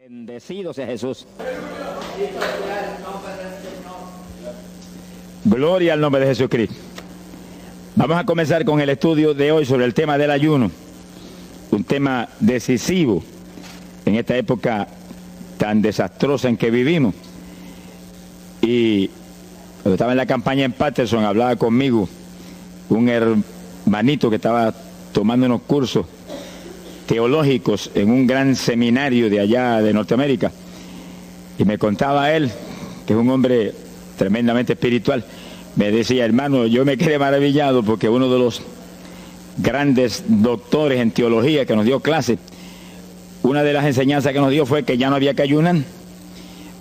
Bendecido sea Jesús. Gloria al nombre de Jesucristo. Vamos a comenzar con el estudio de hoy sobre el tema del ayuno. Un tema decisivo en esta época tan desastrosa en que vivimos. Y cuando estaba en la campaña en Patterson, hablaba conmigo un hermanito que estaba tomando unos cursos teológicos en un gran seminario de allá de Norteamérica, y me contaba él, que es un hombre tremendamente espiritual, me decía: hermano, yo me quedé maravillado porque uno de los grandes doctores en teología que nos dio clase, una de las enseñanzas que nos dio fue que ya no había que ayunar,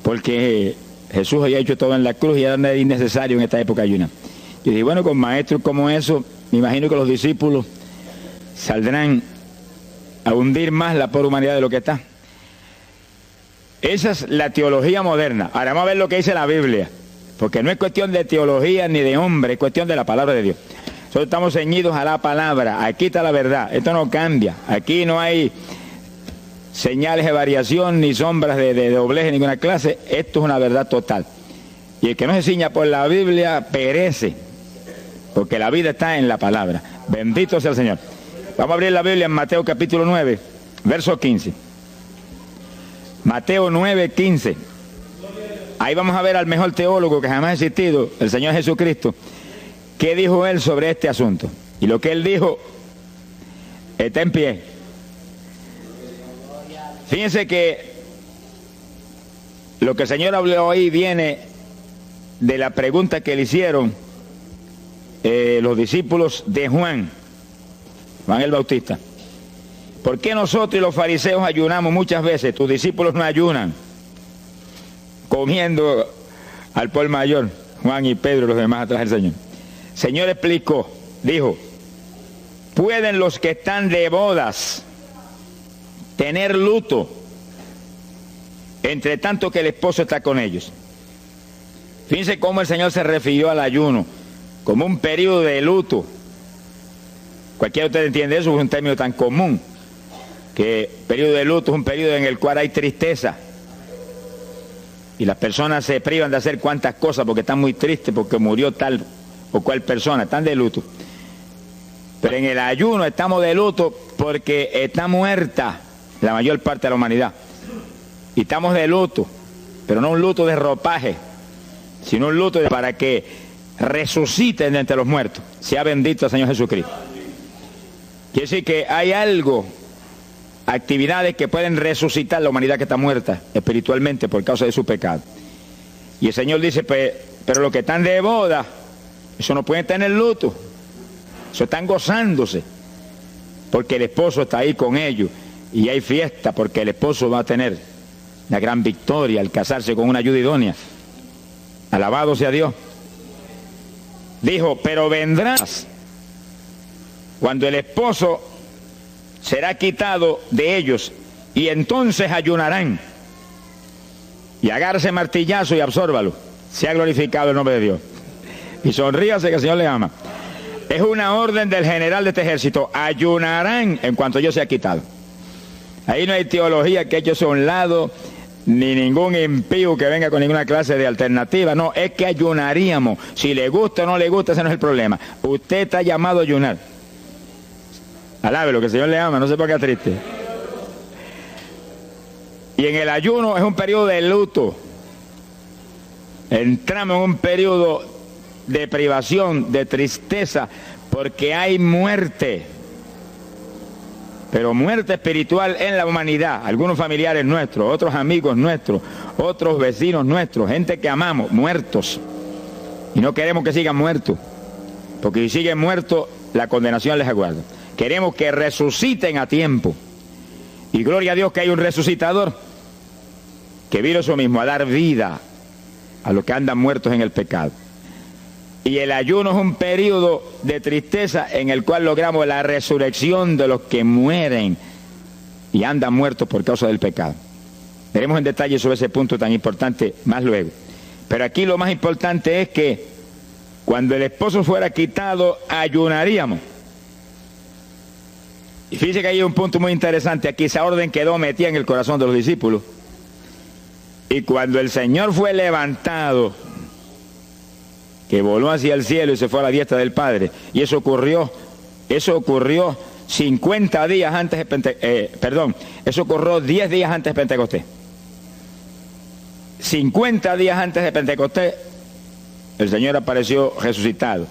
porque Jesús había hecho todo en la cruz y era innecesario en esta época ayunar. Y dije, bueno, con maestros como eso, me imagino que los discípulos saldrán a hundir más la pobre humanidad de lo que está. Esa es la teología moderna. Ahora vamos a ver lo que dice la Biblia, porque no es cuestión de teología ni de hombre, es cuestión de la palabra de Dios. Nosotros estamos ceñidos a la palabra, aquí está la verdad, esto no cambia, aquí no hay señales de variación ni sombras de doblez de ninguna clase, esto es una verdad total. Y el que no se ciña por la Biblia perece, porque la vida está en la palabra. Bendito sea el Señor. Vamos a abrir la Biblia en Mateo capítulo 9, verso 15. Mateo 9, 15. Ahí vamos a ver al mejor teólogo que jamás ha existido, el Señor Jesucristo. ¿Qué dijo Él sobre este asunto? Y lo que Él dijo está en pie. Fíjense que lo que el Señor habló ahí viene de la pregunta que le hicieron los discípulos de Juan el Bautista. ¿Por qué nosotros y los fariseos ayunamos muchas veces? Tus discípulos no ayunan, comiendo al por mayor, Juan y Pedro y los demás atrás del Señor. El Señor explicó, dijo: ¿pueden los que están de bodas tener luto entre tanto que el esposo está con ellos? Fíjense cómo el Señor se refirió al ayuno como un periodo de luto. Cualquiera de ustedes entiende eso, es un término tan común, que periodo de luto es un periodo en el cual hay tristeza y las personas se privan de hacer cuantas cosas porque están muy tristes porque murió tal o cual persona, están de luto. Pero en el ayuno estamos de luto porque está muerta la mayor parte de la humanidad, y estamos de luto, pero no un luto de ropaje, sino un luto para que resuciten de entre los muertos. Sea bendito el Señor Jesucristo. Quiere decir que hay algo, actividades que pueden resucitar la humanidad que está muerta espiritualmente por causa de su pecado. Y el Señor dice, pero los que están de boda, eso no pueden tener luto, eso están gozándose, porque el esposo está ahí con ellos, y hay fiesta porque el esposo va a tener la gran victoria al casarse con una ayuda idónea. Alabado sea Dios. Dijo, pero vendrás cuando el esposo será quitado de ellos, y entonces ayunarán. Y agárrese martillazo y absórbalo. Sea glorificado el nombre de Dios. Y sonríase que el Señor le ama. Es una orden del general de este ejército. Ayunarán en cuanto yo sea quitado. Ahí no hay teología que eche a un lado, ni ningún impío que venga con ninguna clase de alternativa. No, es que ayunaríamos. Si le gusta o no le gusta, ese no es el problema. Usted está llamado a ayunar. Alábelo, que el Señor le ama, no se ponga triste. Y en el ayuno es un periodo de luto. Entramos en un periodo de privación, de tristeza, porque hay muerte. Pero muerte espiritual en la humanidad. Algunos familiares nuestros, otros amigos nuestros, otros vecinos nuestros, gente que amamos, muertos. Y no queremos que sigan muertos, porque si siguen muertos, la condenación les aguarda. Queremos que resuciten a tiempo. Y gloria a Dios que hay un resucitador que vino eso mismo, a dar vida a los que andan muertos en el pecado. Y el ayuno es un periodo de tristeza en el cual logramos la resurrección de los que mueren y andan muertos por causa del pecado. Veremos en detalle sobre ese punto tan importante más luego. Pero aquí lo más importante es que cuando el esposo fuera quitado, ayunaríamos. Y fíjense que hay un punto muy interesante aquí. Esa orden quedó metida en el corazón de los discípulos. Y cuando el Señor fue levantado, que voló hacia el cielo y se fue a la diestra del Padre, y eso ocurrió 50 días antes de Pentecostés, eso ocurrió 10 días antes de Pentecostés. 50 días antes de Pentecostés, el Señor apareció resucitado.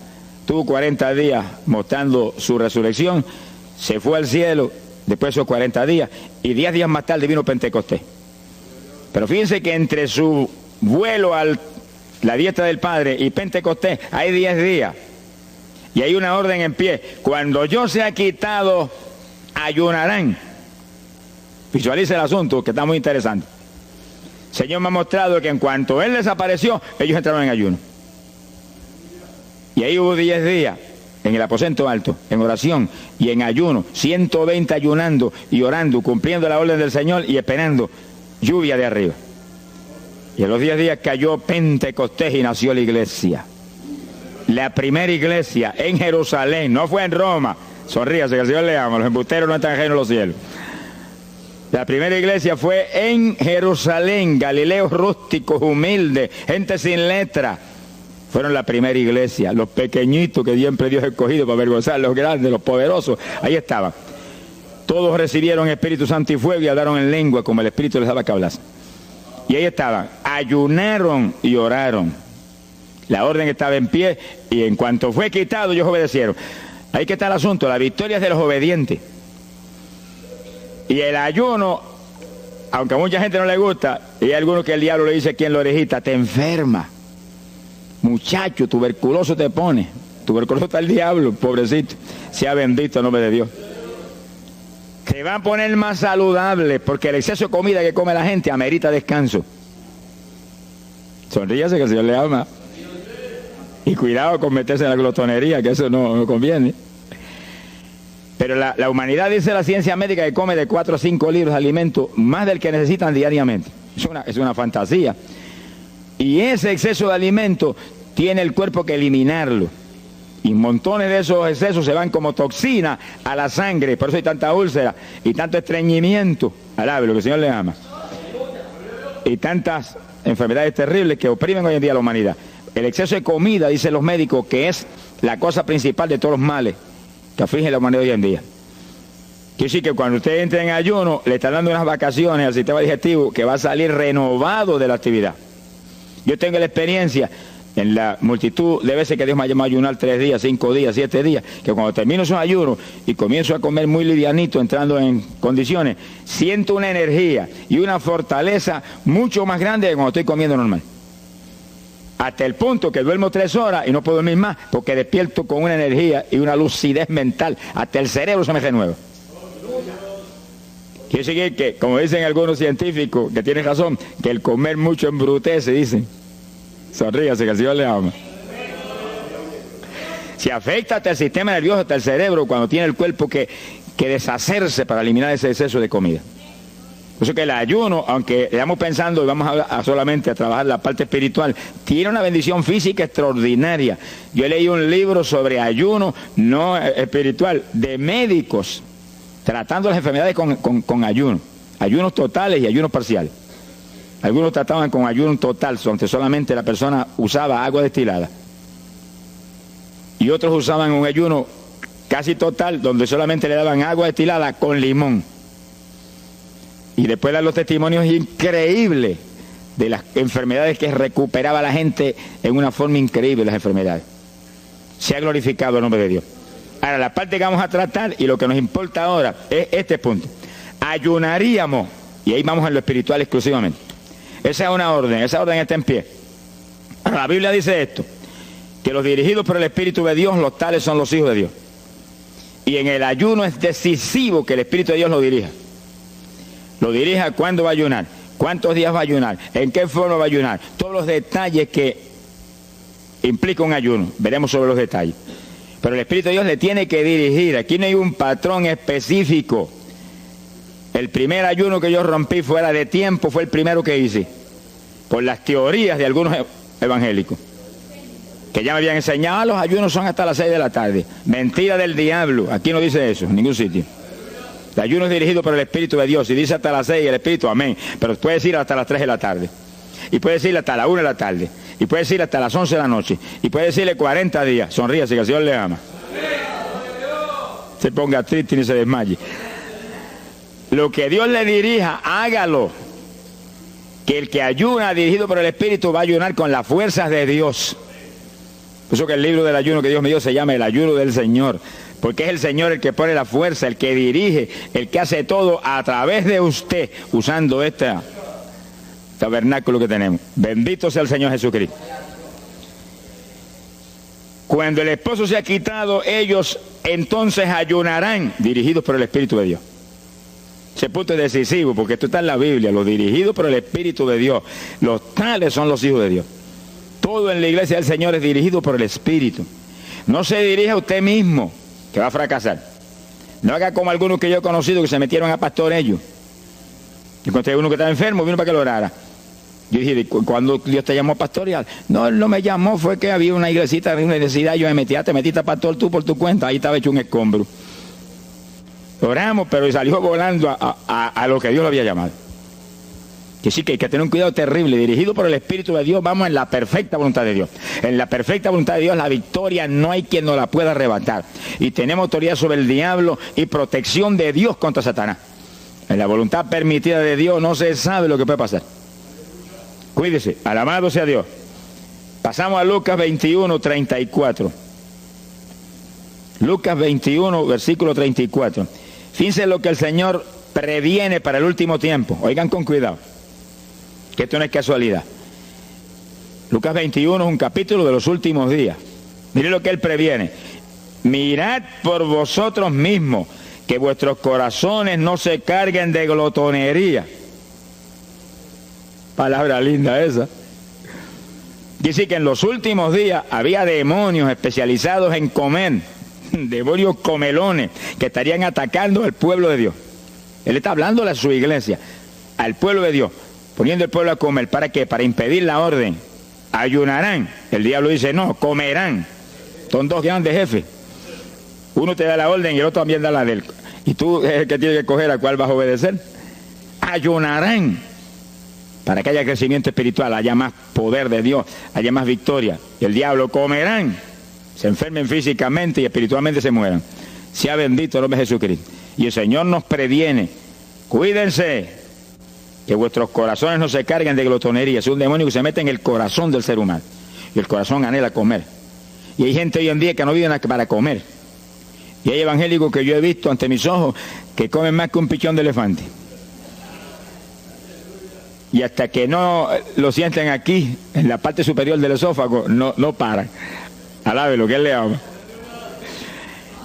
Tuvo 40 días mostrando su resurrección, se fue al cielo, después de esos 40 días, y 10 días más tarde vino Pentecostés. Pero fíjense que entre su vuelo a la diestra del Padre y Pentecostés hay 10 días. Y hay una orden en pie. Cuando yo sea quitado, ayunarán. Visualice el asunto, que está muy interesante. El Señor me ha mostrado que en cuanto Él desapareció, ellos entraron en ayuno. Y ahí hubo 10 días en el aposento alto, en oración y en ayuno, 120 ayunando y orando, cumpliendo la orden del Señor y esperando lluvia de arriba. Y en los 10 días cayó Pentecostés y nació la iglesia. La primera iglesia en Jerusalén, no fue en Roma. Sonríase, que el Señor le ama, los embusteros no están ajenos a los cielos. La primera iglesia fue en Jerusalén, Galileos rústicos, humildes, gente sin letra. Fueron la primera iglesia, los pequeñitos que siempre Dios ha escogido para avergonzar, los grandes, los poderosos, ahí estaban. Todos recibieron Espíritu Santo y fuego y hablaron en lengua como el Espíritu les daba que hablasen. Y ahí estaban, ayunaron y oraron. La orden estaba en pie y en cuanto fue quitado ellos obedecieron. Ahí que está el asunto, la victoria es de los obedientes. Y el ayuno, aunque a mucha gente no le gusta, y hay algunos que el diablo le dice aquí en la orejita, te enferma. Muchacho, tuberculoso te pone. Tuberculoso está el diablo, pobrecito. Sea bendito el nombre de Dios. Se va a poner más saludable porque el exceso de comida que come la gente amerita descanso. Sonríase que el Señor le ama. Y cuidado con meterse en la glotonería, que eso no conviene. Pero la humanidad, dice la ciencia médica, que come de 4 a 5 litros de alimento, más del que necesitan diariamente. Es una fantasía. Y ese exceso de alimento tiene el cuerpo que eliminarlo. Y montones de esos excesos se van como toxina a la sangre. Por eso hay tanta úlcera y tanto estreñimiento. Alabe lo que el Señor le ama. Y tantas enfermedades terribles que oprimen hoy en día a la humanidad. El exceso de comida, dicen los médicos, que es la cosa principal de todos los males que afligen a la humanidad hoy en día. Quiere decir que cuando usted entre en ayuno, le está dando unas vacaciones al sistema digestivo que va a salir renovado de la actividad. Yo tengo la experiencia en la multitud de veces que Dios me ha llamado a ayunar 3 días, 5 días, 7 días, que cuando termino esos ayunos y comienzo a comer muy livianito, entrando en condiciones, siento una energía y una fortaleza mucho más grande que cuando estoy comiendo normal. Hasta el punto que duermo 3 horas y no puedo dormir más porque despierto con una energía y una lucidez mental. Hasta el cerebro se me renueva. Quiere decir que, como dicen algunos científicos, que tienen razón, que el comer mucho embrutece, dicen. Sonríase, que el Señor le ama. Si afecta hasta el sistema nervioso, hasta el cerebro, cuando tiene el cuerpo que deshacerse para eliminar ese exceso de comida. Por eso que el ayuno, aunque estamos pensando y vamos a solamente a trabajar la parte espiritual, tiene una bendición física extraordinaria. Yo leí un libro sobre ayuno no espiritual, de médicos, tratando las enfermedades con ayuno. Ayunos totales y ayunos parciales. Algunos trataban con ayuno total, donde solamente la persona usaba agua destilada. Y otros usaban un ayuno casi total, donde solamente le daban agua destilada con limón. Y después dan los testimonios increíbles de las enfermedades que recuperaba la gente en una forma increíble, las enfermedades. Se ha glorificado el nombre de Dios. Ahora, la parte que vamos a tratar y lo que nos importa ahora es este punto. Ayunaríamos, y ahí vamos en lo espiritual exclusivamente. Esa es una orden, esa orden está en pie. Ahora, la Biblia dice esto, que los dirigidos por el Espíritu de Dios, los tales son los hijos de Dios. Y en el ayuno es decisivo que el Espíritu de Dios lo dirija. Lo dirija cuándo va a ayunar, cuántos días va a ayunar, en qué forma va a ayunar, todos los detalles que implica un ayuno. Veremos sobre los detalles. Pero el Espíritu de Dios le tiene que dirigir. Aquí no hay un patrón específico. El primer ayuno que yo rompí fuera de tiempo fue el primero que hice, por las teorías de algunos evangélicos, que ya me habían enseñado, los ayunos son hasta las 6 de la tarde. Mentira del diablo, aquí no dice eso, en ningún sitio. El ayuno es dirigido por el Espíritu de Dios, y dice hasta las 6 el Espíritu, amén, pero puede decir hasta las 3 de la tarde. Y puede decirle hasta la 1 de la tarde. Y puede decirle hasta las 11 de la noche. Y puede decirle 40 días. Sonríase que el Señor le ama. Se ponga triste y ni se desmaye. Lo que Dios le dirija, hágalo. Que el que ayuna dirigido por el Espíritu va a ayunar con las fuerzas de Dios. Por eso que el libro del ayuno que Dios me dio se llama el ayuno del Señor. Porque es el Señor el que pone la fuerza, el que dirige, el que hace todo a través de usted, usando este tabernáculo que tenemos. Bendito sea el Señor Jesucristo. Cuando el esposo se ha quitado, ellos entonces ayunarán, dirigidos por el Espíritu de Dios. Ese punto es decisivo, porque esto está en la Biblia, los dirigidos por el Espíritu de Dios. Los tales son los hijos de Dios. Todo en la iglesia del Señor es dirigido por el Espíritu. No se dirija a usted mismo, que va a fracasar. No haga como algunos que yo he conocido que se metieron a pastor ellos. Yo encontré uno que estaba enfermo, vino para que lo orara. Yo dije, ¿cuándo Dios te llamó a pastorear? No, Él no me llamó, fue que había una iglesita, una necesidad, yo me metí, te metiste a pastor tú por tu cuenta, ahí estaba hecho un escombro. Oramos, pero salió volando a lo que Dios lo había llamado. Que sí, que hay que tener un cuidado terrible, dirigido por el Espíritu de Dios, vamos en la perfecta voluntad de Dios. En la perfecta voluntad de Dios, la victoria no hay quien nos la pueda arrebatar. Y tenemos autoridad sobre el diablo y protección de Dios contra Satanás. En la voluntad permitida de Dios no se sabe lo que puede pasar. Cuídese, alabado sea Dios. Pasamos a Lucas 21, 34. Lucas 21, versículo 34. Fíjense lo que el Señor previene para el último tiempo. Oigan con cuidado, que esto no es casualidad. Lucas 21 es un capítulo de los últimos días. Miren lo que Él previene. Mirad por vosotros mismos, que vuestros corazones no se carguen de glotonería. Palabra linda esa. Dice que en los últimos días había demonios especializados en comer, demonios comelones que estarían atacando al pueblo de Dios. Él está hablando a su iglesia, al pueblo de Dios, poniendo al pueblo a comer. ¿Para qué? Para impedir la orden. Ayunarán. El diablo dice, no, comerán. Son dos grandes jefes. Uno te da la orden y el otro también da la de él. Y tú es el que tiene que escoger a cuál vas a obedecer. Ayunarán. Para que haya crecimiento espiritual, haya más poder de Dios, haya más victoria. Y el diablo comerán. Se enfermen físicamente y espiritualmente se mueran. Sea bendito el nombre de Jesucristo. Y el Señor nos previene. Cuídense, que vuestros corazones no se carguen de glotonería. Es un demonio que se mete en el corazón del ser humano. Y el corazón anhela comer. Y hay gente hoy en día que no vive para comer. Y hay evangélicos que yo he visto ante mis ojos que comen más que un pichón de elefante. Y hasta que no lo sienten aquí, en la parte superior del esófago, no paran. Alabe lo que Él le ama.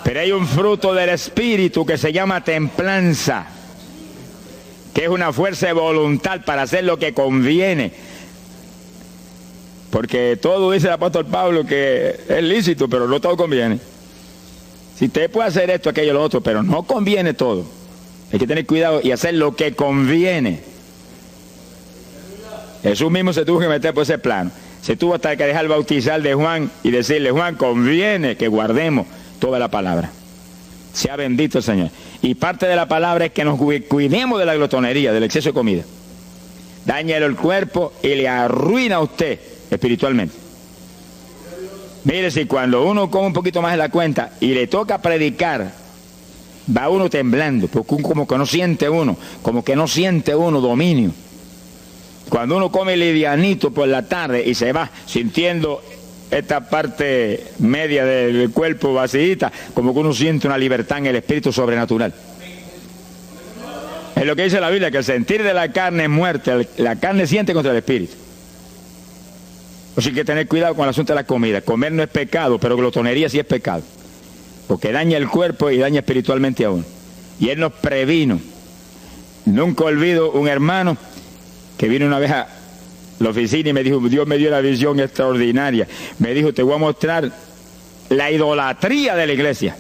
Pero hay un fruto del Espíritu que se llama templanza, que es una fuerza de voluntad para hacer lo que conviene. Porque todo dice el apóstol Pablo que es lícito, pero no todo conviene. Si usted puede hacer esto, aquello, lo otro, pero no conviene todo. Hay que tener cuidado y hacer lo que conviene. Jesús mismo se tuvo que meter por ese plano. Se tuvo hasta que dejar bautizar de Juan y decirle, Juan, conviene que guardemos toda la palabra. Sea bendito el Señor. Y parte de la palabra es que nos cuidemos de la glotonería, del exceso de comida. Dáñale el cuerpo y le arruina a usted espiritualmente. Mire, si cuando uno come un poquito más de la cuenta y le toca predicar, va uno temblando, porque como que no siente uno dominio. Cuando uno come livianito por la tarde y se va sintiendo esta parte media del cuerpo vacíita, como que uno siente una libertad en el espíritu sobrenatural. Es lo que dice la Biblia, que el sentir de la carne es muerte, la carne siente contra el espíritu. Así que hay que tener cuidado con el asunto de la comida. Comer no es pecado, pero glotonería sí es pecado. Porque daña el cuerpo y daña espiritualmente a uno. Y Él nos previno. Nunca olvido un hermano que vino una vez a la oficina y me dijo, Dios me dio una visión extraordinaria. Me dijo, te voy a mostrar la idolatría de la iglesia.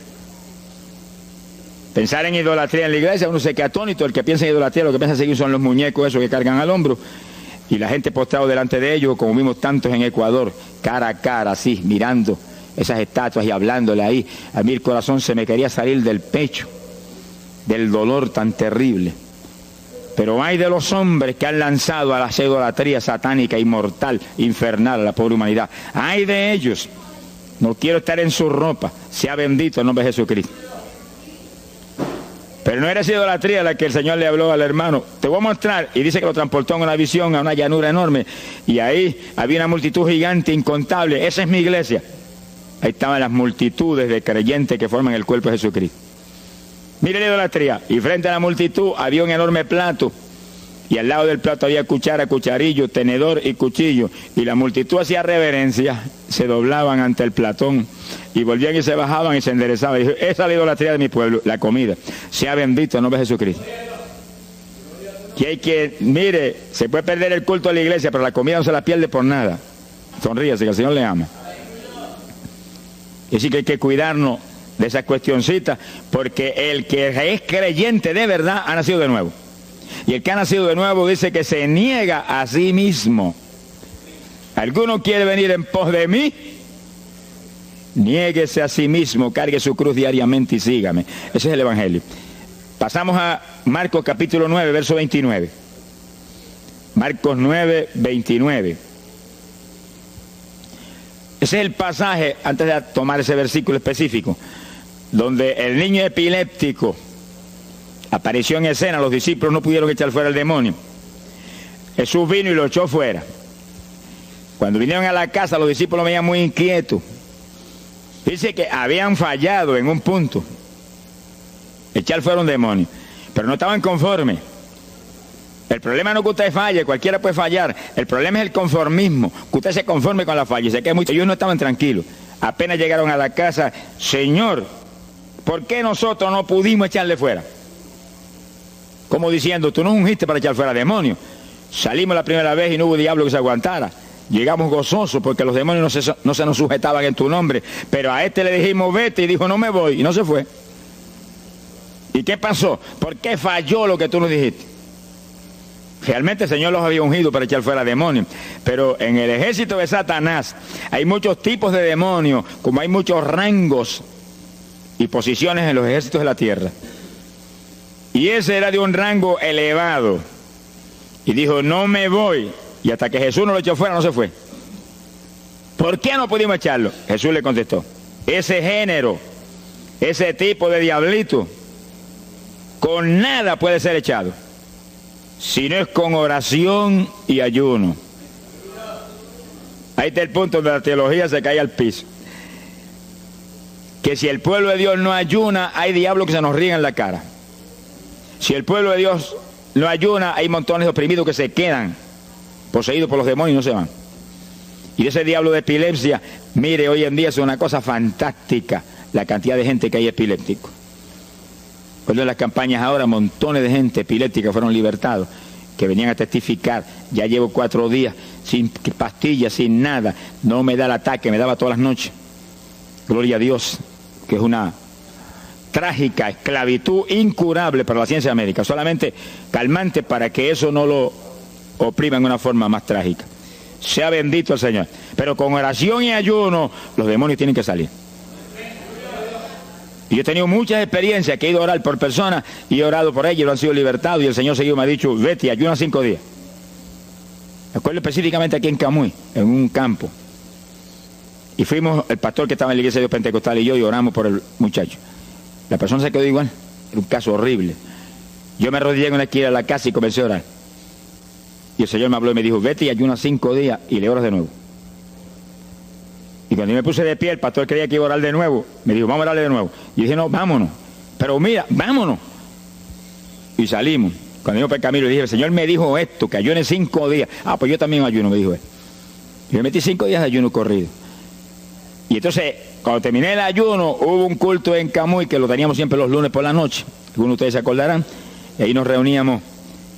Pensar en idolatría en la iglesia, uno se queda atónito. El que piensa en idolatría, lo que piensa seguir son los muñecos esos que cargan al hombro. Y la gente postrado delante de ellos, como vimos tantos en Ecuador, cara a cara, así, mirando esas estatuas y hablándole ahí. A mí el corazón se me quería salir del pecho, del dolor tan terrible. Pero hay de los hombres que han lanzado a la idolatría satánica, inmortal, infernal a la pobre humanidad. Hay de ellos. No quiero estar en su ropa. Sea bendito el nombre de Jesucristo. Pero no era esa idolatría la que el Señor le habló al hermano. Te voy a mostrar. Y dice que lo transportó en una visión a una llanura enorme. Y ahí había una multitud gigante, incontable. Esa es mi iglesia. Ahí estaban las multitudes de creyentes que forman el cuerpo de Jesucristo. Mire la idolatría. Y frente a la multitud había un enorme plato. Y al lado del plato había cuchara, cucharillo, tenedor y cuchillo. Y la multitud hacía reverencia. Se doblaban ante el platón. Y volvían y se bajaban y se enderezaban. Y dijo, esa es la idolatría de mi pueblo, la comida. Sea bendito el nombre de Jesucristo. Que hay que, mire, se puede perder el culto de la iglesia, pero la comida no se la pierde por nada. Sonríase, que el Señor le ama. Y así que hay que cuidarnos de esas cuestioncitas, porque el que es creyente de verdad ha nacido de nuevo. Y el que ha nacido de nuevo dice que se niega a sí mismo. ¿Alguno quiere venir en pos de mí? Niéguese a sí mismo, cargue su cruz diariamente y sígame. Ese es el Evangelio. Pasamos a Marcos capítulo 9, verso 29. Marcos 9, 29. Ese es el pasaje, antes de tomar ese versículo específico, donde el niño epiléptico apareció en escena. Los discípulos no pudieron echar fuera el demonio. Jesús vino y lo echó fuera. Cuando vinieron a la casa, los discípulos veían muy inquietos. Dice que habían fallado en un punto, echar fuera un demonio, pero no estaban conformes. El problema no es que usted falle, cualquiera puede fallar. El problema es el conformismo, que usted se conforme con la falla. Y sé que ellos no estaban tranquilos. Apenas llegaron a la casa, Señor, ¿por qué nosotros no pudimos echarle fuera? Como diciendo, tú no ungiste para echar fuera demonios. Salimos la primera vez y no hubo diablo que se aguantara. Llegamos gozosos porque los demonios no se nos sujetaban en tu nombre. Pero a este le dijimos, vete, y dijo, no me voy, y no se fue. ¿Y qué pasó? ¿Por qué falló lo que tú nos dijiste? Realmente el Señor los había ungido para echar fuera demonios. Pero en el ejército de Satanás hay muchos tipos de demonios, como hay muchos rangos y posiciones en los ejércitos de la tierra. Y ese era de un rango elevado. Y dijo, no me voy. Y hasta que Jesús no lo echó fuera, no se fue. ¿Por qué no pudimos echarlo? Jesús le contestó, ese género, ese tipo de diablito, con nada puede ser echado, si no es con oración y ayuno. Ahí está el punto donde la teología se cae al piso. Que si el pueblo de Dios no ayuna, hay diablos que se nos ríen en la cara. Si el pueblo de Dios no ayuna, hay montones de oprimidos que se quedan poseídos por los demonios y no se van. Y ese diablo de epilepsia, mire, hoy en día es una cosa fantástica la cantidad de gente que hay epiléptico. Cuando en las campañas ahora, montones de gente epiléptica fueron libertados, que venían a testificar, ya llevo 4 días sin pastillas, sin nada, no me da el ataque, me daba todas las noches. Gloria a Dios, que es una trágica esclavitud incurable para la ciencia médica, solamente calmante para que eso no lo oprima en una forma más trágica. Sea bendito el Señor. Pero con oración y ayuno, los demonios tienen que salir. Y yo he tenido muchas experiencias que he ido a orar por personas y he orado por ellos y lo han sido libertados, y el Señor seguido me ha dicho, vete, ayuna 5 días. Me acuerdo específicamente aquí en Camuy, en un campo. Y fuimos, el pastor que estaba en la iglesia de Dios Pentecostal y yo, y oramos por el muchacho. La persona se quedó igual. Era un caso horrible. Yo me arrodillé en una esquina de la casa y comencé a orar. Y el Señor me habló y me dijo, vete y ayuna 5 días y le oras de nuevo. Y cuando yo me puse de pie, el pastor creía que iba a orar de nuevo. Me dijo, vamos a orarle de nuevo. Y dije, no, vámonos. Pero mira, vámonos. Y salimos. Cuando yo por el camino le dije, el Señor me dijo esto, que ayune 5 días. Ah, pues yo también ayuno, me dijo él. Y me metí 5 días de ayuno corrido. Y entonces, cuando terminé el ayuno, hubo un culto en Camuy, que lo teníamos siempre los lunes por la noche. Algunos de ustedes se acordarán. Y ahí nos reuníamos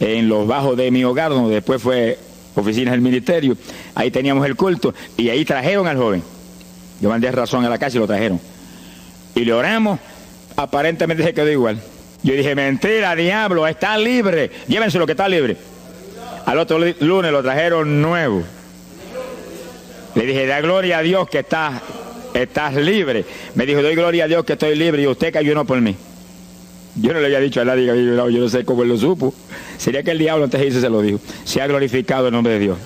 en los bajos de mi hogar, donde después fue oficinas del ministerio. Ahí teníamos el culto y ahí trajeron al joven. Yo mandé razón a la casa y lo trajeron. Y le oramos, aparentemente se quedó igual. Yo dije, mentira, diablo, está libre. Llévense lo que está libre. Al otro lunes lo trajeron nuevo. Le dije, da gloria a Dios que estás libre. Me dijo, doy gloria a Dios que estoy libre y usted que ayunó por mí. Yo no le había dicho a nadie que había ayunado, yo no sé cómo él lo supo. Sería que el diablo antes de irse se lo dijo. Se ha glorificado el nombre de Dios.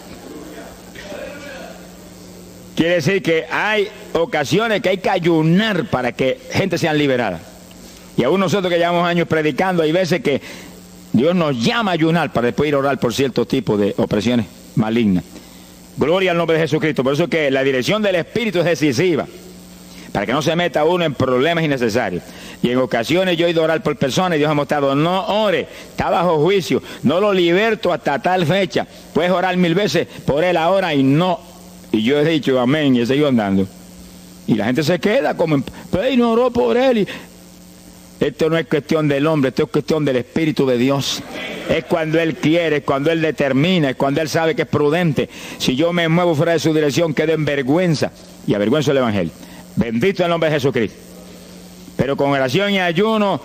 Quiere decir que hay ocasiones que hay que ayunar para que gente sea liberada. Y aún nosotros que llevamos años predicando, hay veces que Dios nos llama a ayunar para después ir a orar por ciertos tipos de opresiones malignas. Gloria al nombre de Jesucristo. Por eso es que la dirección del Espíritu es decisiva, para que no se meta uno en problemas innecesarios. Y en ocasiones yo he ido a orar por personas y Dios ha mostrado, no ore, está bajo juicio, no lo liberto hasta tal fecha. Puedes orar 1000 veces por él ahora y no. Y yo he dicho amén y he seguido andando. Y la gente se queda como, pues no oró por él. Y esto no es cuestión del hombre, esto es cuestión del Espíritu de Dios. Es cuando Él quiere, es cuando Él determina, es cuando Él sabe que es prudente. Si yo me muevo fuera de su dirección, quedo en vergüenza y avergüenzo el Evangelio. Bendito el nombre de Jesucristo. Pero con oración y ayuno,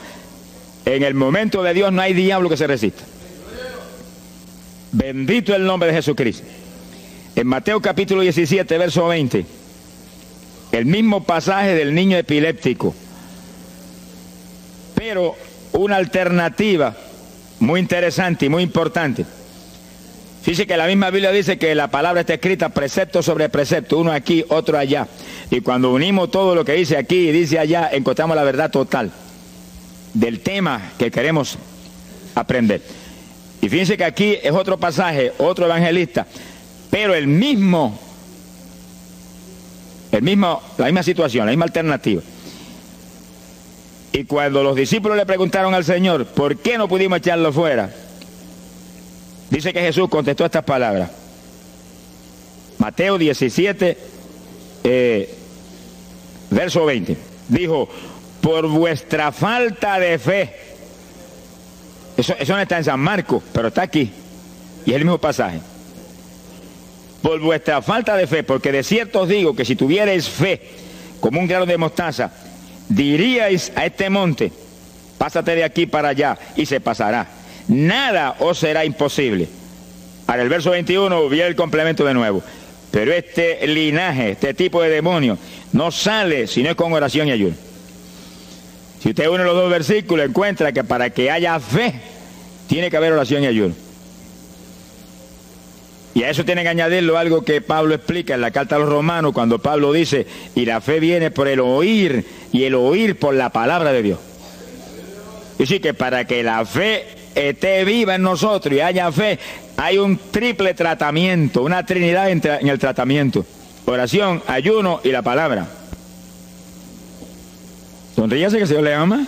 en el momento de Dios no hay diablo que se resista. Bendito el nombre de Jesucristo. En Mateo capítulo 17, verso 20, el mismo pasaje del niño epiléptico, pero una alternativa muy interesante y muy importante. Fíjese que la misma Biblia dice que la palabra está escrita precepto sobre precepto, uno aquí, otro allá. Y cuando unimos todo lo que dice aquí y dice allá, encontramos la verdad total del tema que queremos aprender. Y fíjense que aquí es otro pasaje, otro evangelista, pero la misma situación, la misma alternativa. Y cuando los discípulos le preguntaron al Señor, ¿por qué no pudimos echarlo fuera? Dice que Jesús contestó estas palabras. Mateo 17, verso 20. Dijo, por vuestra falta de fe. Eso no está en San Marcos, pero está aquí. Y es el mismo pasaje. Por vuestra falta de fe, porque de cierto os digo que si tuvierais fe como un grano de mostaza, diríais a este monte, pásate de aquí para allá, y se pasará. Nada os será imposible. Ahora el verso 21 viene el complemento de nuevo. Pero este linaje, este tipo de demonio, no sale si no es con oración y ayuno. Si usted une los dos versículos, encuentra que para que haya fe, tiene que haber oración y ayuno. Y a eso tiene que añadirlo algo que Pablo explica en la carta a los Romanos, cuando Pablo dice, y la fe viene por el oír, y el oír por la palabra de Dios. Y sí que para que la fe esté viva en nosotros y haya fe, hay un triple tratamiento, una trinidad en el tratamiento: oración, ayuno y la palabra. Sonríase que el Señor le ama.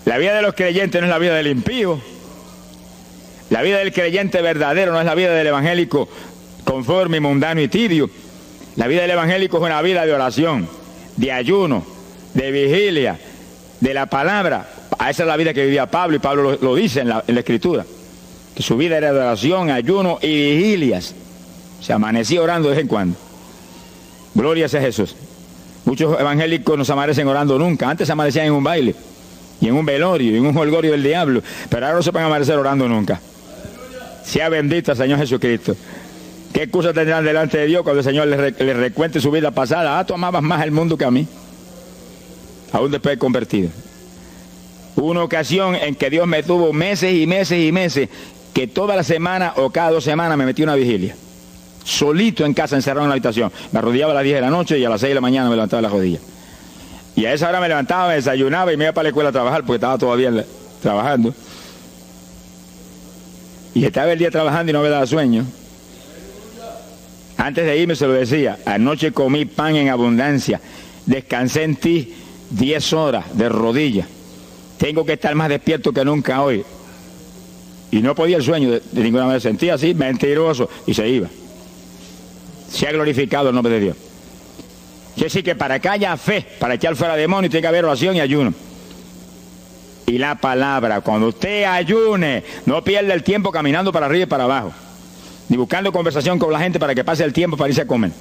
La vida de los creyentes no es la vida del impío. La vida del creyente verdadero no es la vida del evangélico conforme, mundano y tibio. La vida del evangélico es una vida de oración, de ayuno, de vigilia, de la palabra. Esa es la vida que vivía Pablo, y Pablo lo dice en la Escritura, que su vida era de oración, ayuno y vigilias. Se amanecía orando de vez en cuando. Gloria sea Jesús. Muchos evangélicos no se amanecen orando nunca. Antes se amanecían en un baile, y en un velorio, y en un holgorio del diablo, pero ahora no se van a amanecer orando nunca. Sea bendito el Señor Jesucristo. ¿Qué excusa tendrán delante de Dios cuando el Señor les recuente su vida pasada? Tú amabas más el mundo que a mí, aún después de convertido. Hubo una ocasión en que Dios me tuvo meses y meses y meses, que toda la semana o cada 2 semanas me metí una vigilia, solito en casa, encerrado en la habitación. Me arrodillaba a las 10 de la noche y a las 6 de la mañana me levantaba las rodillas. Y a esa hora me levantaba, me desayunaba y me iba para la escuela a trabajar, porque estaba todavía trabajando. Y estaba el día trabajando y no me daba sueño. Antes de irme se lo decía: anoche comí pan en abundancia, descansé en ti 10 horas de rodillas, tengo que estar más despierto que nunca hoy. Y no podía el sueño de ninguna manera, sentía así, mentiroso, y se iba. Se ha glorificado el nombre de Dios. Quiere decir que para que haya fe, para echar fuera demonios, tiene que haber oración y ayuno. Y la palabra, cuando usted ayune, no pierda el tiempo caminando para arriba y para abajo, ni buscando conversación con la gente para que pase el tiempo para irse a comer.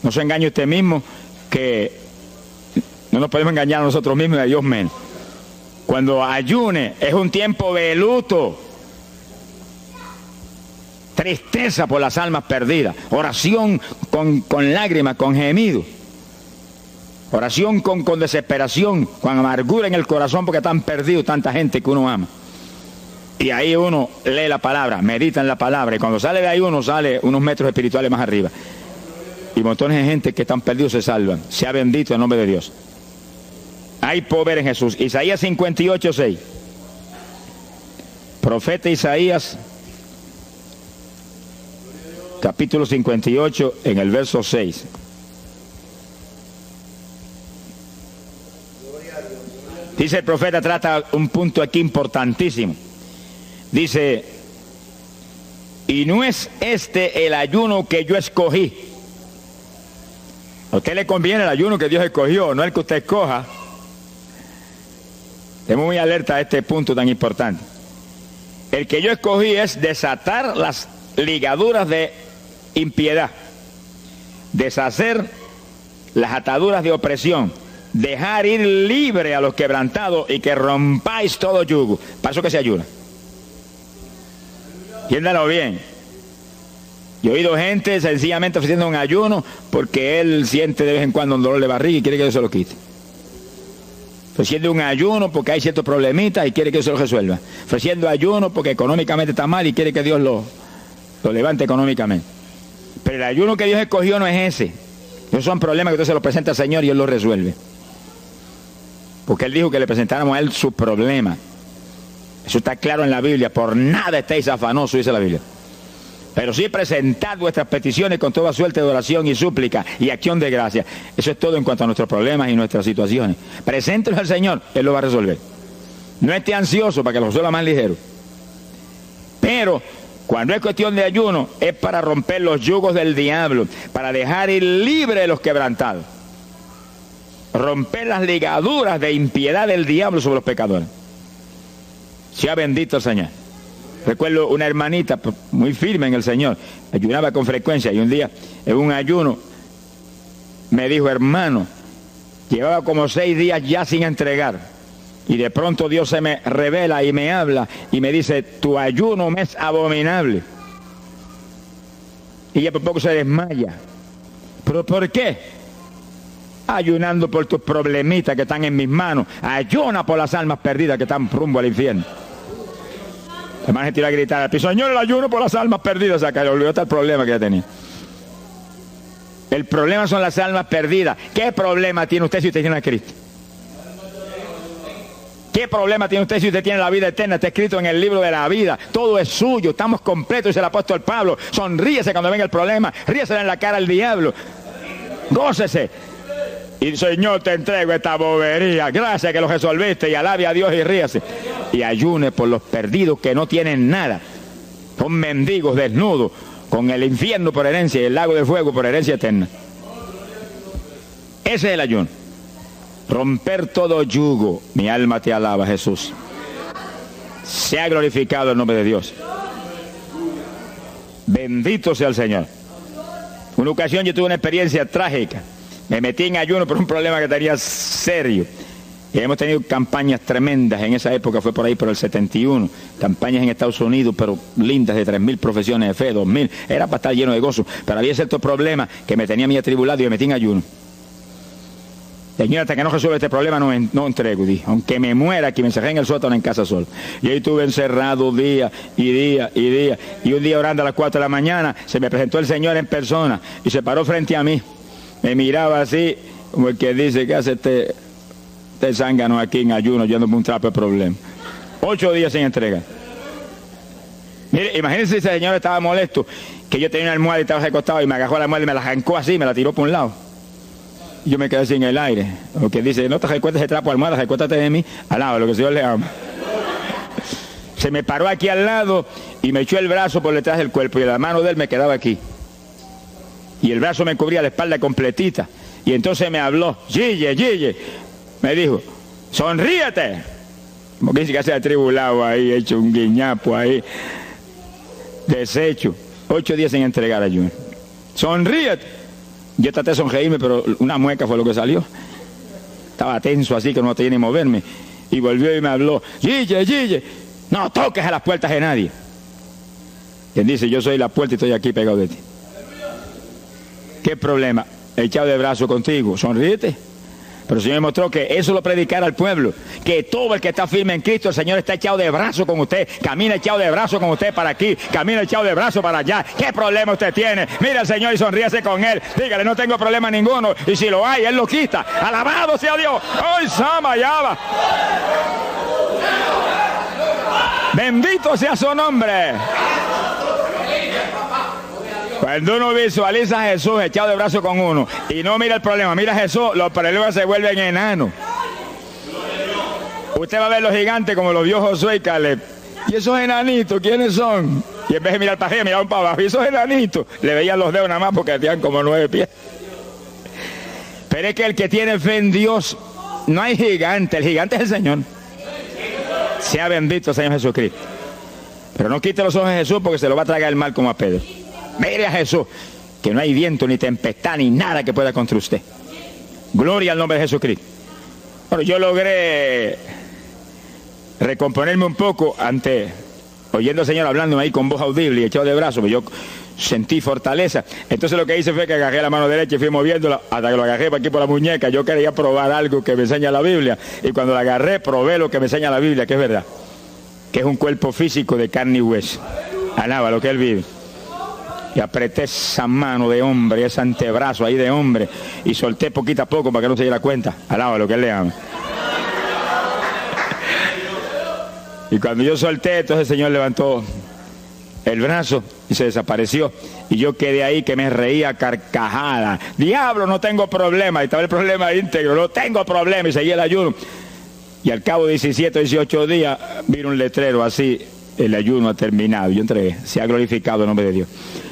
No se engañe usted mismo, que no nos podemos engañar a nosotros mismos y a Dios menos. Cuando ayune es un tiempo de luto, tristeza por las almas perdidas, oración con lágrimas, con gemidos, oración con desesperación, con amargura en el corazón porque están perdidos tanta gente que uno ama. Y ahí uno lee la palabra, medita en la palabra, y cuando sale de ahí uno sale unos metros espirituales más arriba. Y montones de gente que están perdidos se salvan. Sea bendito el nombre de Dios. Hay poder en Jesús. Isaías 58:6. Profeta Isaías, capítulo 58, en el verso 6. Dice el profeta, trata un punto aquí importantísimo. Dice, y no es este el ayuno que yo escogí. A usted le conviene el ayuno que Dios escogió, no el que usted escoja. Estemos muy alerta a este punto tan importante. El que yo escogí es desatar las ligaduras de impiedad, deshacer las ataduras de opresión, dejar ir libre a los quebrantados y que rompáis todo yugo. Para eso que se ayuna. Entiéndalo bien. Yo he oído gente sencillamente ofreciendo un ayuno porque él siente de vez en cuando un dolor de barriga y quiere que Dios se lo quite. Ofreciendo un ayuno porque hay ciertos problemitas y quiere que Dios se lo resuelva. Ofreciendo ayuno porque económicamente está mal y quiere que Dios lo levante económicamente. Pero el ayuno que Dios escogió no es ese. Esos son problemas que usted se los presenta al Señor y Él los resuelve. Porque Él dijo que le presentáramos a Él sus problemas. Eso está claro en la Biblia. Por nada estéis afanosos, dice la Biblia. Pero sí presentad vuestras peticiones con toda suerte de oración y súplica y acción de gracia. Eso es todo en cuanto a nuestros problemas y nuestras situaciones. Preséntelos al Señor, Él lo va a resolver. No esté ansioso para que lo resuelva más ligero. Pero cuando es cuestión de ayuno, es para romper los yugos del diablo, para dejar ir libre a los quebrantados. Romper las ligaduras de impiedad del diablo sobre los pecadores. Sea bendito el Señor. Recuerdo una hermanita muy firme en el Señor, ayunaba con frecuencia y un día en un ayuno me dijo, hermano, llevaba como 6 días ya sin entregar y de pronto Dios se me revela y me habla y me dice, tu ayuno me es abominable. Y ella por poco se desmaya. ¿Pero por qué? Ayunando por tus problemitas que están en mis manos. Ayuna por las almas perdidas que están rumbo al infierno. La hermana se tiró a gritar al piso, Señor, el ayuno por las almas perdidas. O sea, que le olvidó hasta el problema que ya tenía. El problema son las almas perdidas. ¿Qué problema tiene usted si usted tiene a Cristo? ¿Qué problema tiene usted si usted tiene la vida eterna? Está escrito en el libro de la vida. Todo es suyo, estamos completos, dice el apóstol Pablo. Sonríese cuando venga el problema, ríese en la cara al diablo. Gócese. Y Señor, te entrego esta bobería. Gracias que lo resolviste y alabe a Dios y ríase. Y ayune por los perdidos que no tienen nada. Son mendigos desnudos, con el infierno por herencia y el lago de fuego por herencia eterna. Ese es el ayuno. Romper todo yugo. Mi alma te alaba, Jesús. Sea glorificado el nombre de Dios. Bendito sea el Señor. Una ocasión yo tuve una experiencia trágica. Me metí en ayuno por un problema que tenía serio. Y hemos tenido campañas tremendas. En esa época fue por ahí por el 71. Campañas en Estados Unidos, pero lindas, de 3.000 profesiones de fe, 2.000. Era para estar lleno de gozo. Pero había ciertos problemas que me tenía a mí atribulado y me metí en ayuno. Señor, hasta que no resuelva este problema no entrego. Dije, aunque me muera aquí, me encerré en el sótano en casa solo. Y ahí estuve encerrado día y día y día. Y un día orando a las 4 de la mañana, se me presentó el Señor en persona y se paró frente a mí. Me miraba así, como el que dice, ¿qué hace este zángano aquí en ayuno, yéndome un trapo de problema? 8 días sin entrega. Mire, imagínense si ese señor estaba molesto, que yo tenía una almohada y estaba recostado y me agarró la almohada y me la arrancó así, me la tiró por un lado. Y yo me quedé sin el aire. Lo que dice, no te recuerdes ese trapo de almohada, recuéstate de mí, al lado, lo que el Señor le ama. Se me paró aquí al lado y me echó el brazo por detrás del cuerpo y la mano de él me quedaba aquí. Y el brazo me cubría la espalda completita. Y entonces me habló, Gille, me dijo, sonríete. Como que dice que se ha atribulado ahí, hecho un guiñapo ahí, deshecho. 8 días sin entregar ayuno. Sonríete. Yo traté de sonreírme, pero una mueca fue lo que salió. Estaba tenso así que no tenía ni moverme. Y volvió y me habló, Gille, no toques a las puertas de nadie. Y él dice, yo soy la puerta y estoy aquí pegado de ti. ¿Qué problema? Echado de brazo contigo, sonríete. Pero el Señor me mostró que eso lo predicara al pueblo, que todo el que está firme en Cristo, el Señor está echado de brazo con usted, camina echado de brazo con usted para aquí, camina echado de brazo para allá. ¿Qué problema usted tiene? Mira al Señor y sonríase con Él, dígale, no tengo problema ninguno, y si lo hay, Él lo quita. Alabado sea Dios. ¡Ay, Sama, Yaba! Bendito sea su nombre. Cuando uno visualiza a Jesús echado de brazo con uno y no mira el problema, mira a Jesús, los problemas se vuelven enanos. Usted va a ver los gigantes como los vio Josué y Caleb. ¿Y esos enanitos quiénes son? Y en vez de mirar para arriba, miraban para abajo. ¿Y esos enanitos? Le veían los dedos nada más porque tenían como 9 pies. Pero es que el que tiene fe en Dios, no hay gigante, el gigante es el Señor. Sea bendito el Señor Jesucristo. Pero no quite los ojos de Jesús porque se lo va a tragar el mal como a Pedro. Mire a Jesús, que no hay viento, ni tempestad, ni nada que pueda contra usted. Gloria al nombre de Jesucristo. Bueno, yo logré recomponerme un poco oyendo al Señor hablándome ahí con voz audible y echado de brazos, pero yo sentí fortaleza. Entonces lo que hice fue que agarré la mano derecha y fui moviéndola hasta que lo agarré por aquí por la muñeca. Yo quería probar algo que me enseña la Biblia, y cuando la agarré probé lo que me enseña la Biblia, que es verdad, que es un cuerpo físico de carne y hueso. Alaba lo que Él vive. Y apreté esa mano de hombre, ese antebrazo ahí de hombre, y solté poquito a poco para que no se diera cuenta. Alaba lo que Él le ama. Y cuando yo solté, entonces el Señor levantó el brazo y se desapareció. Y yo quedé ahí que me reía a carcajada. Diablo, no tengo problema. Y estaba el problema íntegro, no tengo problema. Y seguí el ayuno. Y al cabo de 17 o 18 días, vino un letrero así: el ayuno ha terminado. Yo entregué, se ha glorificado el nombre de Dios.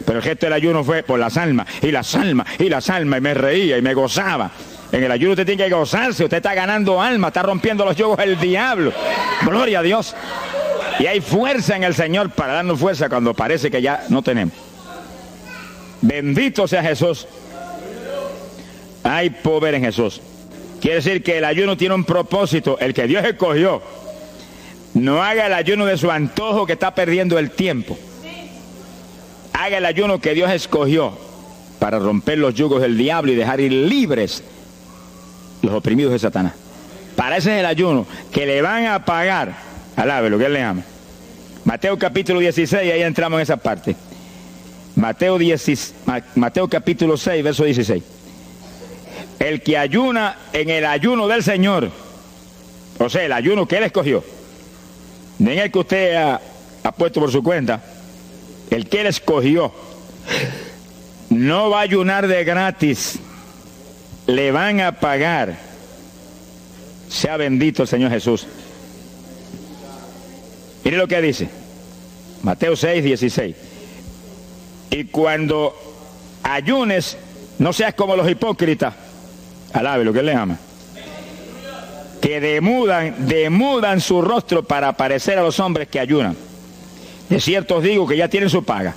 Pero el gesto del ayuno fue por las almas, y las almas, y las almas, y me reía y me gozaba. En el ayuno usted tiene que gozarse, usted está ganando alma, está rompiendo los yugos del diablo. Gloria a Dios. Y hay fuerza en el Señor para darnos fuerza cuando parece que ya no tenemos. Bendito sea Jesús. Hay poder en Jesús. Quiere decir que el ayuno tiene un propósito, el que Dios escogió. No haga el ayuno de su antojo, que está perdiendo el tiempo. Haga el ayuno que Dios escogió para romper los yugos del diablo y dejar ir libres los oprimidos de Satanás. Para ese es el ayuno que le van a pagar. Alabe lo que Él le ama. Mateo capítulo 16, ahí entramos en esa parte. Mateo capítulo 6, verso 16. El que ayuna en el ayuno del Señor, o sea, el ayuno que Él escogió, no en el que usted ha puesto por su cuenta, el que Él escogió, no va a ayunar de gratis, le van a pagar. Sea bendito el Señor Jesús. Mire lo que dice Mateo 6, 16. Y cuando ayunes, no seas como los hipócritas. Alabe lo que Él le ama. Que demudan su rostro para parecer a los hombres que ayunan. De cierto os digo que ya tienen su paga.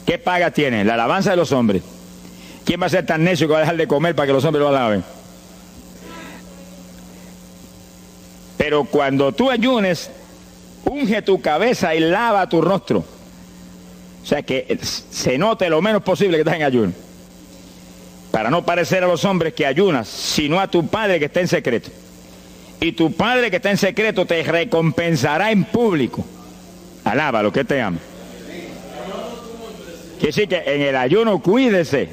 ¿Qué paga tienen? La alabanza de los hombres. ¿Quién va a ser tan necio que va a dejar de comer para que los hombres lo alaben? Pero cuando tú ayunes, unge tu cabeza y lava tu rostro. O sea, que se note lo menos posible que estás en ayuno. Para no parecer a los hombres que ayunas, sino a tu Padre que está en secreto. Y tu Padre que está en secreto te recompensará en público. Alaba lo que te ama. Quiere decir que en el ayuno cuídese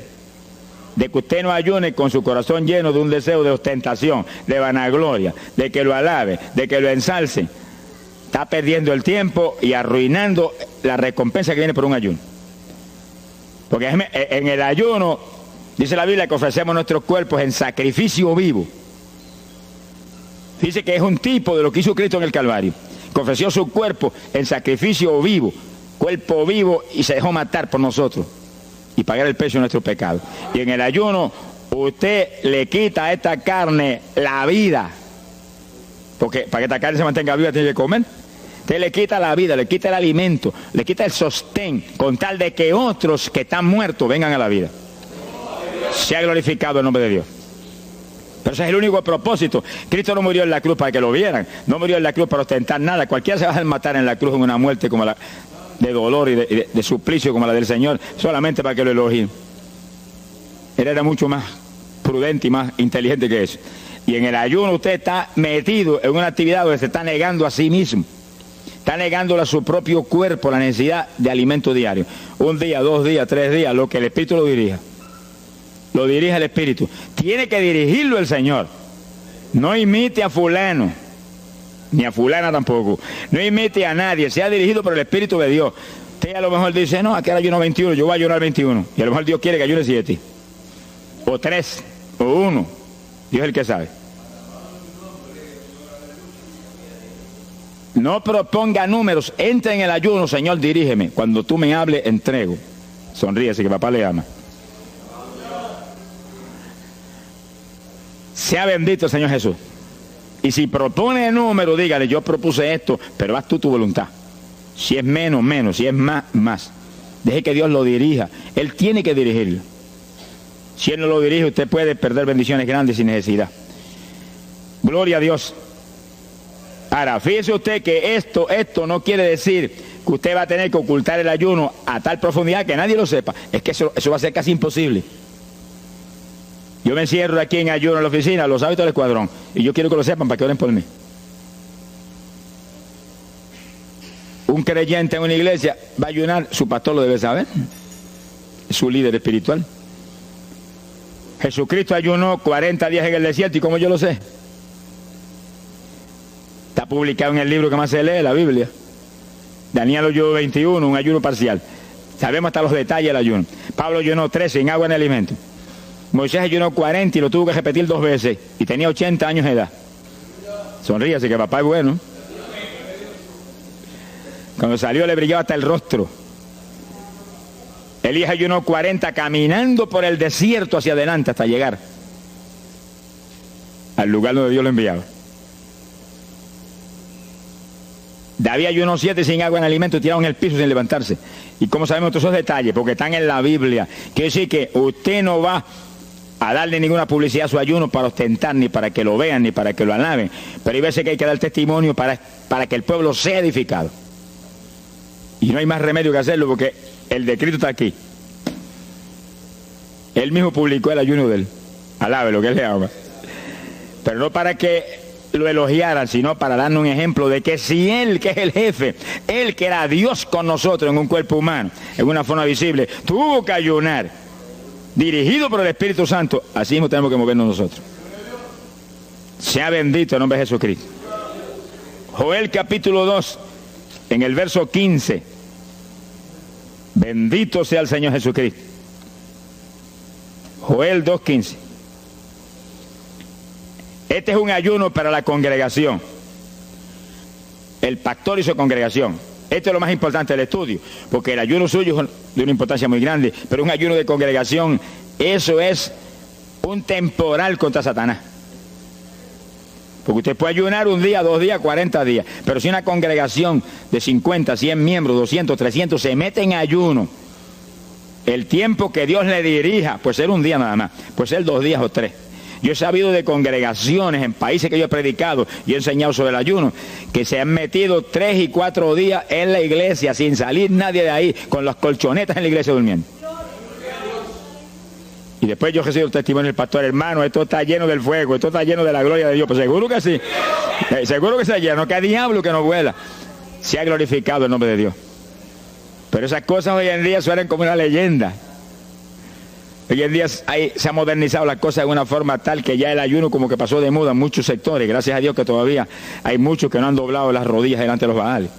de que usted no ayune con su corazón lleno de un deseo de ostentación, de vanagloria, de que lo alabe, de que lo ensalce. Está perdiendo el tiempo y arruinando la recompensa que viene por un ayuno. Porque en el ayuno, dice la Biblia, que ofrecemos nuestros cuerpos en sacrificio vivo. Dice que es un tipo de lo que hizo Cristo en el Calvario, que ofreció su cuerpo en sacrificio vivo, cuerpo vivo, y se dejó matar por nosotros y pagar el precio de nuestro pecado. Y en el ayuno usted le quita a esta carne la vida, porque para que esta carne se mantenga viva tiene que comer. Usted le quita la vida, le quita el alimento, le quita el sostén, con tal de que otros que están muertos vengan a la vida. Sea glorificado el nombre de Dios. Pero ese es el único propósito. Cristo no murió en la cruz para que lo vieran, no murió en la cruz para ostentar nada. Cualquiera se va a matar en la cruz en una muerte como la de dolor y de suplicio como la del Señor, solamente para que lo elogien. Él era mucho más prudente y más inteligente que eso. Y en el ayuno usted está metido en una actividad donde se está negando a sí mismo. Está negándole a su propio cuerpo la necesidad de alimento diario. Un día, 2 días, 3 días, lo que el Espíritu lo dirija. Lo dirige el Espíritu. Tiene que dirigirlo el Señor. No imite a fulano, ni a fulana tampoco. No imite a nadie, sea dirigido por el Espíritu de Dios. Usted a lo mejor dice, no, aquí ayuno 21, yo voy a ayunar 21. Y a lo mejor Dios quiere que ayune 7. O 3, o 1. Dios es el que sabe. No proponga números, entra en el ayuno, Señor, dirígeme. Cuando tú me hables, entrego. Sonríese que papá le ama. Sea bendito el Señor Jesús. Y si propone número, dígale, yo propuse esto, pero haz tú tu voluntad. Si es menos, menos, si es más, más. Deje que Dios lo dirija. Él tiene que dirigirlo. Si Él no lo dirige, usted puede perder bendiciones grandes sin necesidad. Gloria a Dios. Ahora, fíjese usted que esto no quiere decir que usted va a tener que ocultar el ayuno a tal profundidad que nadie lo sepa. Es que eso va a ser casi imposible. Yo me encierro aquí en ayuno en la oficina, los hábitos del escuadrón, y yo quiero que lo sepan para que oren por mí. Un creyente en una iglesia va a ayunar, su pastor lo debe saber, es su líder espiritual. Jesucristo ayunó 40 días en el desierto, ¿y cómo yo lo sé? Está publicado en el libro que más se lee, la Biblia. Daniel ayunó 21, un ayuno parcial. Sabemos hasta los detalles del ayuno. Pablo ayunó 13 sin agua ni alimento. Moisés ayunó 40 y lo tuvo que repetir 2 veces. Y tenía 80 años de edad. Sonríase que papá es bueno. Cuando salió le brillaba hasta el rostro. Elías ayunó 40 caminando por el desierto hacia adelante hasta llegar al lugar donde Dios lo enviaba. David ayunó 7 sin agua en alimento, tirado en el piso sin levantarse. ¿Y cómo sabemos todos esos detalles? Porque están en la Biblia. Quiere decir que usted no va a darle ninguna publicidad a su ayuno para ostentar, ni para que lo vean, ni para que lo alaben. Pero hay veces que hay que dar testimonio para que el pueblo sea edificado. Y no hay más remedio que hacerlo porque el decreto está aquí. Él mismo publicó el ayuno de él. Alabe lo que él le ama. Pero no para que lo elogiaran, sino para darnos un ejemplo de que si Él, que es el jefe, Él que era Dios con nosotros en un cuerpo humano, en una forma visible, tuvo que ayunar, dirigido por el Espíritu Santo, así mismo tenemos que movernos nosotros. Sea bendito el nombre de Jesucristo. Joel capítulo 2, en el verso 15. Bendito sea el Señor Jesucristo. Joel 2:15. Este es un ayuno para la congregación. El pastor y su congregación. Esto es lo más importante del estudio, porque el ayuno suyo es de una importancia muy grande, pero un ayuno de congregación, eso es un temporal contra Satanás. Porque usted puede ayunar 1 día, 2 días, 40 días, pero si una congregación de 50, 100 miembros, 200, 300 se mete en ayuno, el tiempo que Dios le dirija, puede ser 1 día nada más, puede ser 2 días o 3. Yo he sabido de congregaciones en países que yo he predicado y he enseñado sobre el ayuno, que se han metido 3 y 4 días en la iglesia sin salir nadie de ahí, con las colchonetas en la iglesia durmiendo. Y después yo recibo el testimonio del pastor, hermano, esto está lleno del fuego, esto está lleno de la gloria de Dios. Pues seguro que sí, seguro que está lleno, que hay diablo que no vuela. Se ha glorificado el nombre de Dios. Pero esas cosas hoy en día suenan como una leyenda. Hoy en día se ha modernizado las cosas de una forma tal que ya el ayuno como que pasó de moda en muchos sectores. Gracias a Dios que todavía hay muchos que no han doblado las rodillas delante de los Baales.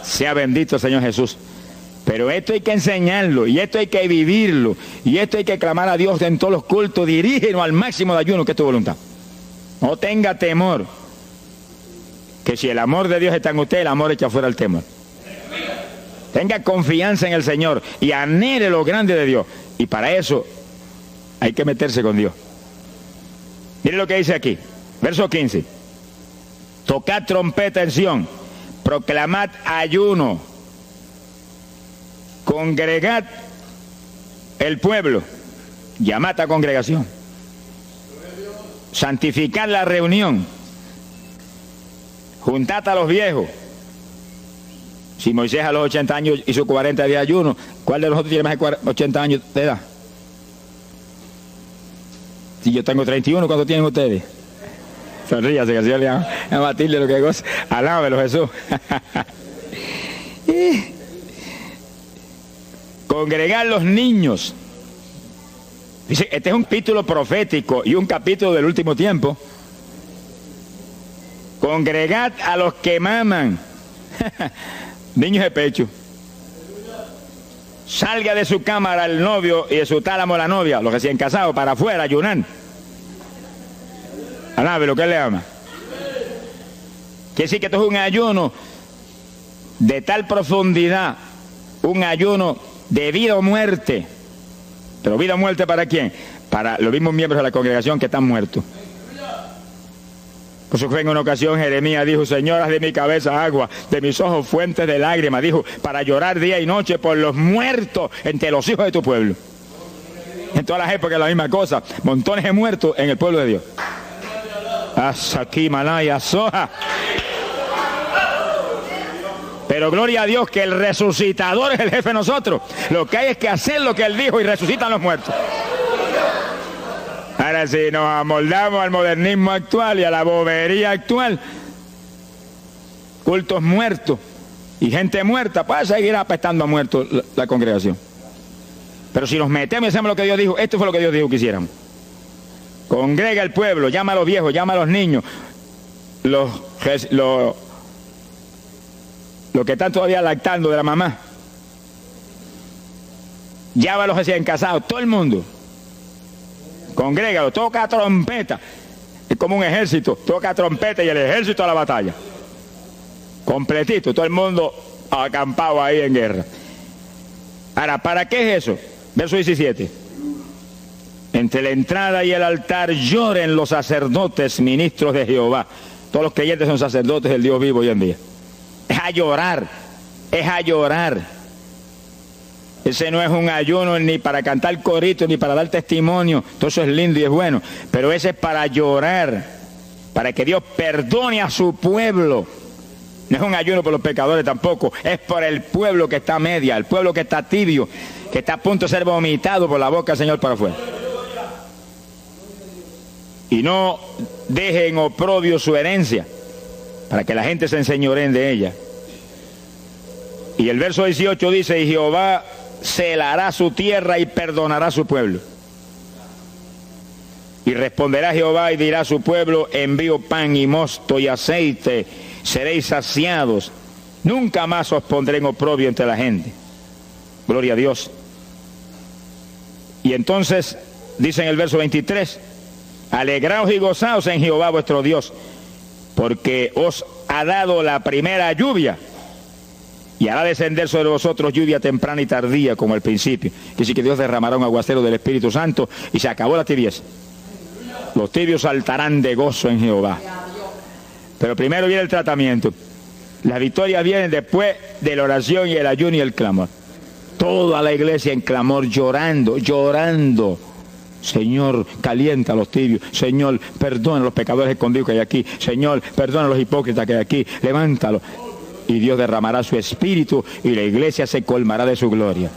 Sea bendito el Señor Jesús. Pero esto hay que enseñarlo, y esto hay que vivirlo, y esto hay que clamar a Dios en todos los cultos. Dirígenos al máximo de ayuno, que es tu voluntad. No tenga temor, que si el amor de Dios está en usted, el amor echa fuera el temor. Tenga confianza en el Señor y anhele lo grande de Dios. Y para eso hay que meterse con Dios. Mire lo que dice aquí, verso 15. Tocad trompeta en Sión, proclamad ayuno, congregad el pueblo, llamad a congregación, santificad la reunión, juntad a los viejos. Si Moisés a los 80 años hizo 40 días de ayuno, ¿cuál de nosotros tiene más de 80 años de edad? Si yo tengo 31, ¿cuánto tienen ustedes? Sonríase, que el Señor le ama a Matilde lo que goza. Alábelo, Jesús. Congregar los niños. Dice, este es un capítulo profético y un capítulo del último tiempo. Congregad a los que maman. Niños de pecho. Salga de su cámara el novio y de su tálamo la novia, los recién casados, para afuera, ayunar. Alabe lo que él le ama. Quiere decir que esto es un ayuno de tal profundidad, un ayuno de vida o muerte. Pero vida o muerte ¿para quién? Para los mismos miembros de la congregación que están muertos. Por eso fue en una ocasión Jeremías dijo, Señor, haz de mi cabeza agua, de mis ojos fuentes de lágrimas, dijo, para llorar día y noche por los muertos entre los hijos de tu pueblo. En todas las épocas la misma cosa, montones de muertos en el pueblo de Dios. Asaki Malaya Soja. Pero gloria a Dios que el resucitador es el jefe de nosotros. Lo que hay es que hacer lo que él dijo y resucitan los muertos. Ahora si nos amoldamos al modernismo actual y a la bobería actual, cultos muertos y gente muerta, pues seguir apestando a muertos la congregación. Pero si nos metemos y hacemos lo que Dios dijo, esto fue lo que Dios dijo que hiciéramos. Congrega el pueblo, llama a los viejos, llama a los niños, los que están todavía lactando de la mamá. Llama a los recién casados, todo el mundo. Congrégalo, toca trompeta. Es como un ejército, toca trompeta y el ejército a la batalla. Completito, todo el mundo acampado ahí en guerra. Ahora, ¿para qué es eso? Verso 17. Entre la entrada y el altar lloren los sacerdotes, ministros de Jehová. Todos los creyentes son sacerdotes del Dios vivo hoy en día. Es a llorar, es a llorar. Ese no es un ayuno ni para cantar corito, ni para dar testimonio. Todo eso es lindo y es bueno. Pero ese es para llorar, para que Dios perdone a su pueblo. No es un ayuno por los pecadores tampoco. Es por el pueblo que está a media, el pueblo que está tibio, que está a punto de ser vomitado por la boca del Señor para afuera. Y no dejen oprobio su herencia, para que la gente se enseñoreen de ella. Y el verso 18 dice, y Jehová celará su tierra y perdonará su pueblo. Y responderá Jehová y dirá a su pueblo, envío pan y mosto y aceite, seréis saciados. Nunca más os pondré en oprobio entre la gente. Gloria a Dios. Y entonces, dice en el verso 23, alegraos y gozaos en Jehová vuestro Dios, porque os ha dado la primera lluvia, y hará descender sobre vosotros lluvia temprana y tardía como al principio. Quiere decir que Dios derramará un aguacero del Espíritu Santo y se acabó la tibieza. Los tibios saltarán de gozo en Jehová. Pero primero viene el tratamiento. Las victorias vienen después de la oración y el ayuno y el clamor. Toda la iglesia en clamor, llorando, llorando. Señor, calienta a los tibios. Señor, perdona a los pecadores escondidos que hay aquí. Señor, perdona a los hipócritas que hay aquí. Levántalos. Y Dios derramará su espíritu y la iglesia se colmará de su gloria.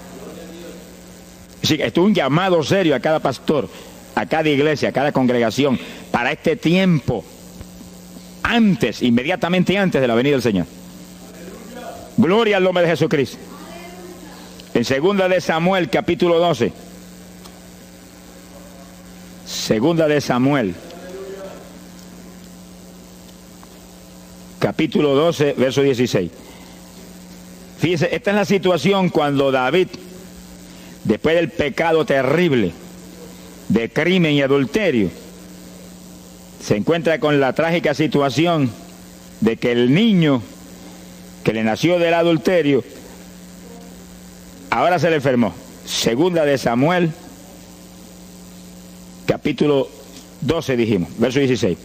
Así que esto es un llamado serio a cada pastor, a cada iglesia, a cada congregación, para este tiempo, antes, inmediatamente antes de la venida del Señor. Gloria al nombre de Jesucristo. En 2 de Samuel, capítulo 12. 2 de Samuel, capítulo 12, verso 16. Fíjese, esta es la situación cuando David, después del pecado terrible de crimen y adulterio, se encuentra con la trágica situación de que el niño que le nació del adulterio ahora se le enfermó. 2 de Samuel, capítulo 12 dijimos, verso 16.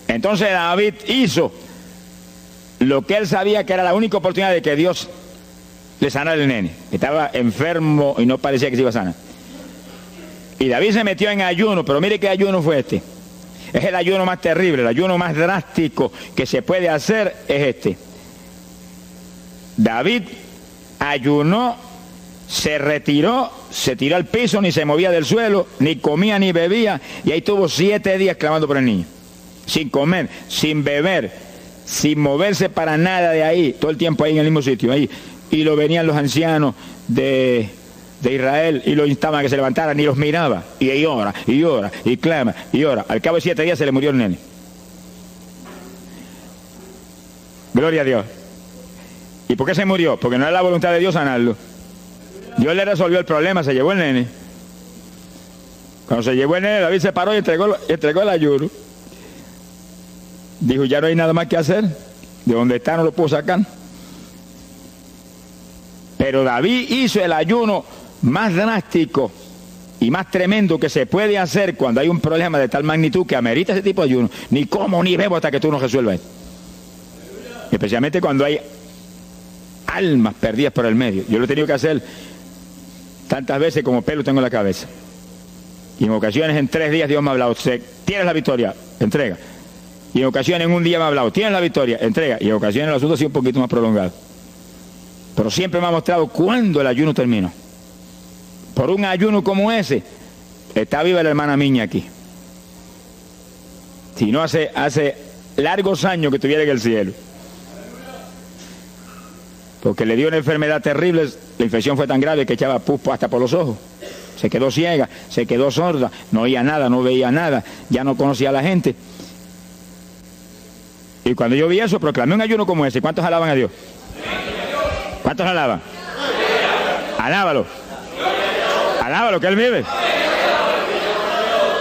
Entonces David hizo lo que él sabía que era la única oportunidad de que Dios le sanara al nene. Estaba enfermo y no parecía que se iba a sanar. Y David se metió en ayuno, pero mire qué ayuno fue este. Es el ayuno más terrible, el ayuno más drástico que se puede hacer es este. David ayunó se retiró, se tiró al piso, ni se movía del suelo, ni comía ni bebía, y ahí tuvo 7 días clamando por el niño, sin comer, sin beber, sin moverse para nada de ahí, todo el tiempo ahí en el mismo sitio, ahí. Y lo venían los ancianos de Israel y lo instaban a que se levantara, ni los miraba, y ora, y ora, y clama, y ora. Al cabo de 7 días se le murió el nene. Gloria a Dios. ¿Y por qué se murió? Porque no era la voluntad de Dios sanarlo. Dios le resolvió el problema, se llevó el nene. Cuando se llevó el nene, David se paró y entregó el ayuno. Dijo, ya no hay nada más que hacer. De donde está no lo puedo sacar. Pero David hizo el ayuno más drástico y más tremendo que se puede hacer cuando hay un problema de tal magnitud que amerita ese tipo de ayuno. Ni como ni bebo hasta que tú no resuelvas esto. Especialmente cuando hay almas perdidas por el medio. Yo lo he tenido que hacer tantas veces como pelo tengo en la cabeza. Y en ocasiones en 3 días Dios me ha hablado, tienes la victoria, entrega. Y en ocasiones en un día me ha hablado, tienes la victoria, entrega. Y en ocasiones el asunto ha sido un poquito más prolongado. Pero siempre me ha mostrado cuándo el ayuno terminó. Por un ayuno como ese, está viva la hermana Miña aquí. Si no hace largos años que estuviera en el cielo. Porque le dio una enfermedad terrible, la infección fue tan grave que echaba pus hasta por los ojos. Se quedó ciega, se quedó sorda, no oía nada, no veía nada, ya no conocía a la gente. Y cuando yo vi eso, proclamé un ayuno como ese. ¿Cuántos alaban a Dios? ¿Cuántos alaban? Alábalo. Alábalo, que Él vive.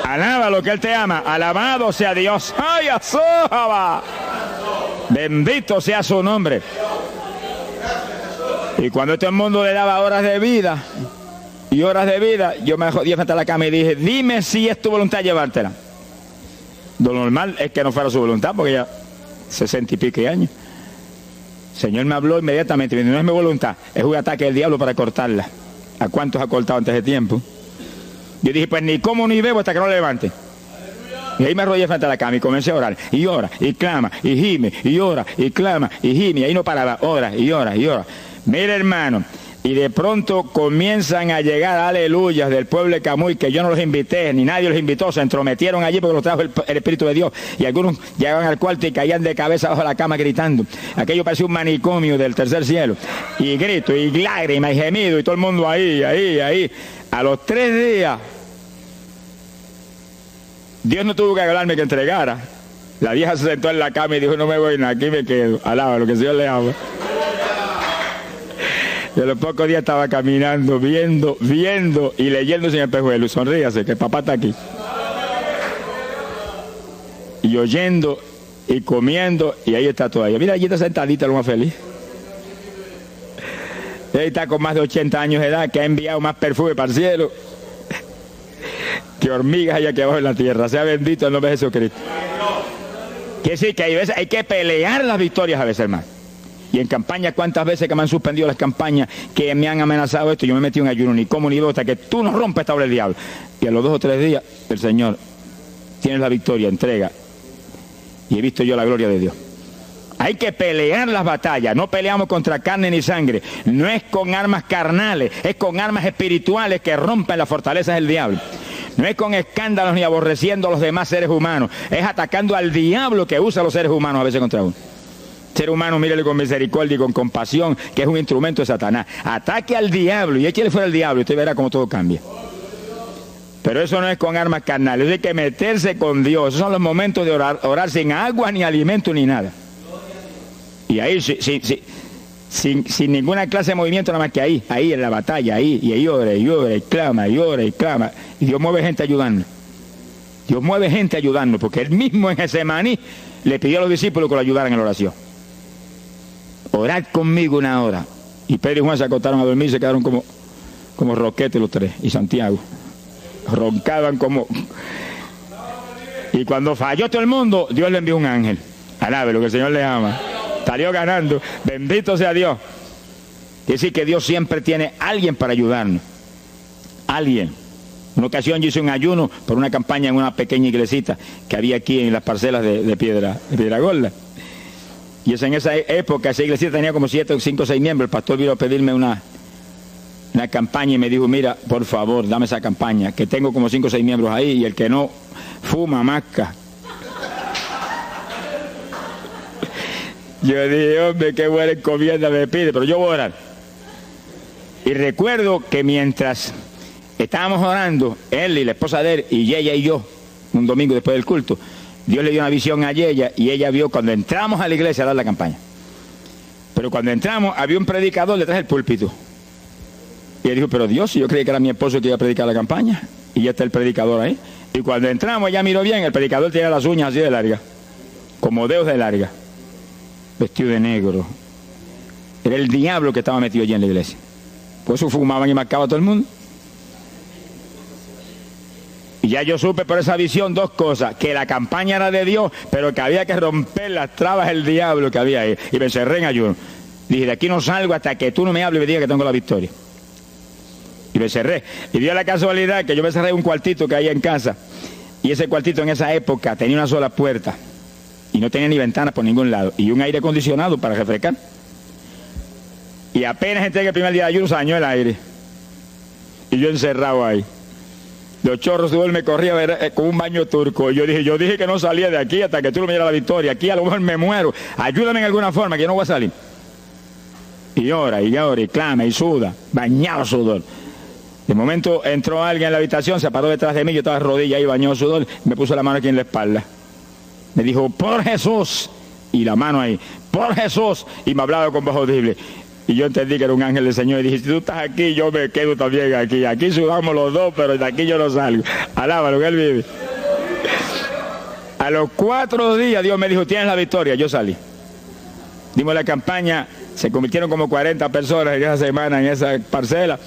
Alábalo, que Él te ama. Alabado sea Dios. ¡Ay, azójaba! Bendito sea su nombre. Y cuando todo el mundo le daba horas de vida y horas de vida, yo me jodí frente a la cama y dije, dime si es tu voluntad llevártela. Lo normal es que no fuera su voluntad, porque ya 60 y pico años. El Señor me habló inmediatamente, no es mi voluntad, es un ataque del diablo para cortarla. ¿A cuántos ha cortado antes de tiempo? Yo dije, pues ni como ni bebo hasta que no lo levante. Y ahí me arrodillé frente a la cama y comencé a orar. Y ora, y clama, y gime, y ora, y clama, y gime. Y ahí no paraba, ora, y ora, y ora. Mire, hermano, y de pronto comienzan a llegar aleluyas del pueblo de Camuy, que yo no los invité, ni nadie los invitó, se entrometieron allí porque los trajo el Espíritu de Dios, y algunos llegaban al cuarto y caían de cabeza bajo la cama gritando. Aquello parecía un manicomio del tercer cielo, y grito, y lágrimas, y gemido, y todo el mundo ahí. A los 3 días, Dios no tuvo que hablarme que entregara. La vieja se sentó en la cama y dijo, no me voy nada, aquí me quedo. Alaba lo que el Señor le ama. Y a los pocos días estaba caminando, viendo y leyendo sin espejuelo. Sonríase, que papá está aquí. Y oyendo y comiendo, y ahí está todavía. Mira, allí está sentadita, lo más feliz. Ella está con más de 80 años de edad, que ha enviado más perfume para el cielo que hormigas hay aquí abajo en la tierra. Sea bendito el nombre de Jesucristo. Quiere decir que hay que pelear las victorias a veces, hermano. Y en campaña, ¿cuántas veces que me han suspendido las campañas, que me han amenazado esto? Yo me metí en ayuno, ni como ni bebo, hasta que tú no rompes esta obra del diablo. Y a los 2 o 3 días, el Señor, tienes la victoria, entrega. Y he visto yo la gloria de Dios. Hay que pelear las batallas, no peleamos contra carne ni sangre. No es con armas carnales, es con armas espirituales que rompen las fortalezas del diablo. No es con escándalos ni aborreciendo a los demás seres humanos, es atacando al diablo que usa a los seres humanos a veces contra uno. Ser humano, mírele con misericordia y con compasión, que es un instrumento de Satanás. Ataque al diablo y échale fuera al diablo y usted verá cómo todo cambia. Pero eso no es con armas carnales, hay que meterse con Dios. Esos son los momentos de orar sin agua, ni alimento, ni nada. Y ahí, sin ninguna clase de movimiento, nada más que ahí en la batalla, y ahí ora, y clama, y ora, y clama. Y Dios mueve gente ayudando. Dios mueve gente ayudando, porque Él mismo en Getsemaní le pidió a los discípulos que lo ayudaran en la oración. Orad conmigo 1 hora. Y Pedro y Juan se acostaron a dormir y se quedaron como roquetes los 3. Y Santiago. Roncaban como... Y cuando falló todo el mundo, Dios le envió un ángel. Alabe lo que el Señor le ama. Salió ganando. Bendito sea Dios. Quiere decir que Dios siempre tiene alguien para ayudarnos. Alguien. Una ocasión yo hice un ayuno por una campaña en una pequeña iglesita que había aquí en las parcelas de Piedra Gorda. Y en esa época esa iglesia tenía como 7, 5 o 6 miembros. El pastor vino a pedirme una campaña y me dijo, mira, por favor, dame esa campaña, que tengo como 5 o 6 miembros ahí y el que no fuma, masca. Yo dije, hombre, qué buena encomienda me pide, pero yo voy a orar. Y recuerdo que mientras estábamos orando, él y la esposa de él, y ella y yo, un domingo después del culto, Dios le dio una visión a ella y ella vio cuando entramos a la iglesia a dar la campaña. Pero cuando entramos había un predicador detrás del púlpito. Y él dijo, pero Dios, yo creí que era mi esposo que iba a predicar la campaña. Y ya está el predicador ahí. Y cuando entramos, ella miró bien, el predicador tenía las uñas así de largas, como dedos de larga, vestido de negro. Era el diablo que estaba metido allí en la iglesia. Por eso fumaban y marcaban a todo el mundo. Y ya yo supe por esa visión 2 cosas, que la campaña era de Dios, pero que había que romper las trabas del diablo que había ahí. Y me encerré en ayuno. Dije, de aquí no salgo hasta que tú no me hables y me digas que tengo la victoria. Y me cerré. Y dio la casualidad que yo me cerré en un cuartito que hay en casa. Y ese cuartito en esa época tenía una sola puerta. Y no tenía ni ventanas por ningún lado. Y un aire acondicionado para refrescar. Y apenas entré en el primer día de ayuno, se dañó el aire. Y yo encerrado ahí. Los chorros de me corría a ver, con un baño turco. Y yo dije que no salía de aquí hasta que tú no me dieras la victoria. Aquí a lo mejor me muero. Ayúdame en alguna forma, que yo no voy a salir. Y llora, y clama, y suda. Bañado sudor. De momento entró alguien en la habitación, se paró detrás de mí, yo estaba de rodillas ahí, bañado sudor, me puso la mano aquí en la espalda. Me dijo, por Jesús. Y la mano ahí, por Jesús. Y me hablaba con voz audible. Y yo entendí que era un ángel del Señor. Y dije, si tú estás aquí, yo me quedo también aquí. Aquí sudamos los dos, pero de aquí yo no salgo. Alábalo, que Él vive. A los 4 días Dios me dijo, tienes la victoria. Yo salí. Dimos la campaña, se convirtieron como 40 personas en esa semana, en esa parcela.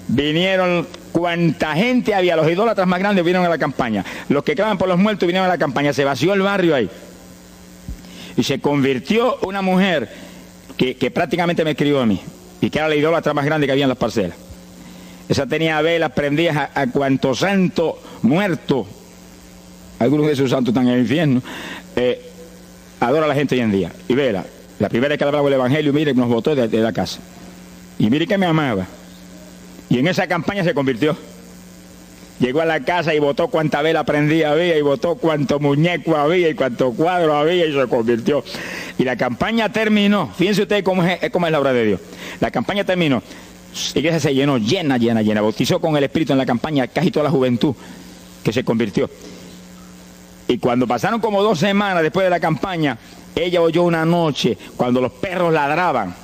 Vinieron cuanta gente había, los idólatras más grandes vinieron a la campaña. Los que claman por los muertos vinieron a la campaña. Se vació el barrio ahí. Y se convirtió una mujer que prácticamente me escribió a mí, y que era la idólatra más grande que había en las parcelas. Esa tenía velas prendidas a cuanto santo muerto, algunos de esos santos están en el infierno, adora a la gente hoy en día. Y vela, la primera vez que hablaba el evangelio, mire, nos botó de la casa. Y mire que me amaba. Y en esa campaña se convirtió. Llegó a la casa y botó cuanta vela prendida había, y botó cuanto muñeco había, y cuanto cuadro había, y se convirtió. Y la campaña terminó. Fíjense ustedes cómo es la obra de Dios. La campaña terminó. La iglesia se llenó, llena. Bautizó con el Espíritu en la campaña casi toda la juventud que se convirtió. Y cuando pasaron como 2 semanas después de la campaña, ella oyó una noche cuando los perros ladraban.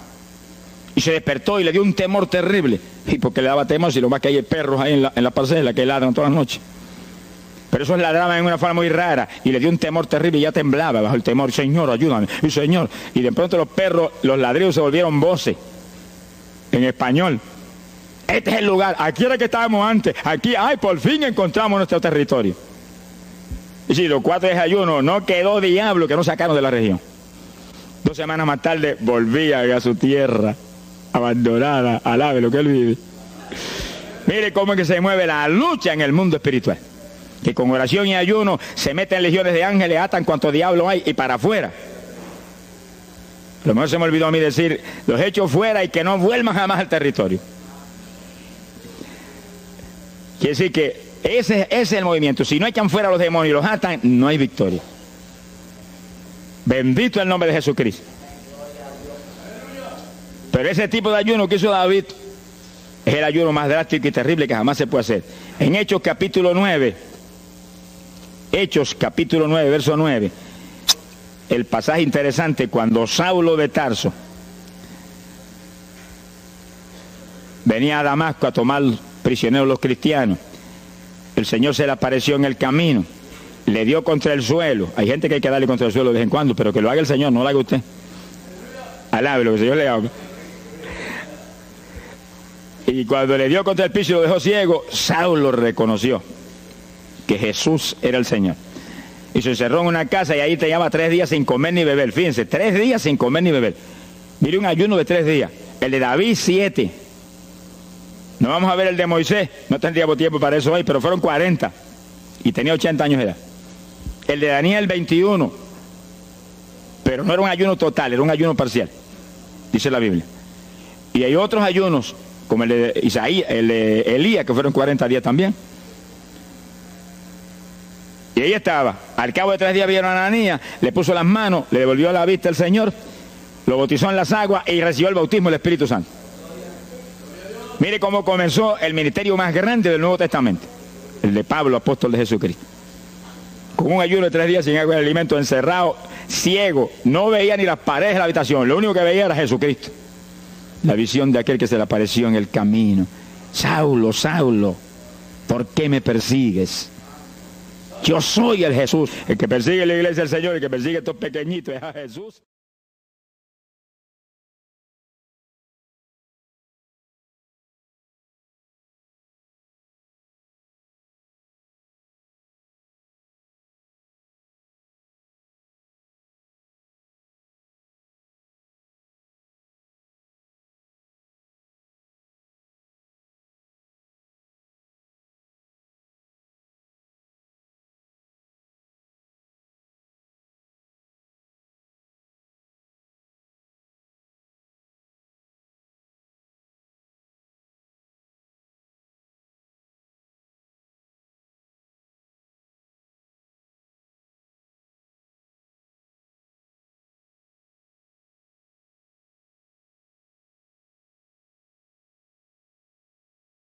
Y se despertó y le dio un temor terrible. Y porque le daba temor, si lo más que hay perros ahí en la parcela que ladran todas las noches. Pero esos ladraban en una forma muy rara. Y le dio un temor terrible y ya temblaba bajo el temor. Señor, ayúdame. Y Señor. Y de pronto los perros, los ladridos se volvieron voces. En español. Este es el lugar. Aquí era que estábamos antes. Aquí, ay, por fin encontramos nuestro territorio. Y si los 4 días de ayuno, no quedó diablo que no sacaron de la región. 2 semanas más tarde volvía a su tierra. Abandonada, alabe lo que Él vive. Mire cómo es que se mueve la lucha en el mundo espiritual. Que con oración y ayuno se meten legiones de ángeles, atan cuanto diablo hay y para afuera. A lo mejor se me olvidó a mí decir, los echo fuera y que no vuelvan jamás al territorio. Quiere decir que ese es el movimiento. Si no echan fuera a los demonios y los atan, no hay victoria. Bendito el nombre de Jesucristo. Pero ese tipo de ayuno que hizo David es el ayuno más drástico y terrible que jamás se puede hacer. En Hechos capítulo 9, verso 9, el pasaje interesante, cuando Saulo de Tarso venía a Damasco a tomar prisioneros los cristianos, el Señor se le apareció en el camino, le dio contra el suelo. Hay gente que hay que darle contra el suelo de vez en cuando, pero que lo haga el Señor, no lo haga usted. Alabe lo que el Señor le haga. Y cuando le dio contra el piso y lo dejó ciego, Saulo reconoció que Jesús era el Señor. Y se encerró en una casa y ahí te llevaba 3 días sin comer ni beber. Fíjense, 3 días sin comer ni beber. Mire, un ayuno de 3 días. El de David, 7. No vamos a ver el de Moisés, no tendríamos tiempo para eso hoy, pero fueron 40. Y tenía 80 años de edad. El de Daniel, 21. Pero no era un ayuno total, era un ayuno parcial, dice la Biblia. Y hay otros ayunos, como el de Isaías, el de Elías, que fueron 40 días también. Y ahí estaba. Al cabo de 3 días vieron a Ananías, le puso las manos, le devolvió la vista al Señor, lo bautizó en las aguas y recibió el bautismo del Espíritu Santo. Mire cómo comenzó el ministerio más grande del Nuevo Testamento, el de Pablo, apóstol de Jesucristo. Con un ayuno de 3 días sin agua y alimento, encerrado, ciego, no veía ni las paredes de la habitación, lo único que veía era Jesucristo. La visión de aquel que se le apareció en el camino. Saulo, Saulo, ¿por qué me persigues? Yo soy el Jesús. El que persigue la iglesia del Señor, el que persigue a estos pequeñitos es a Jesús.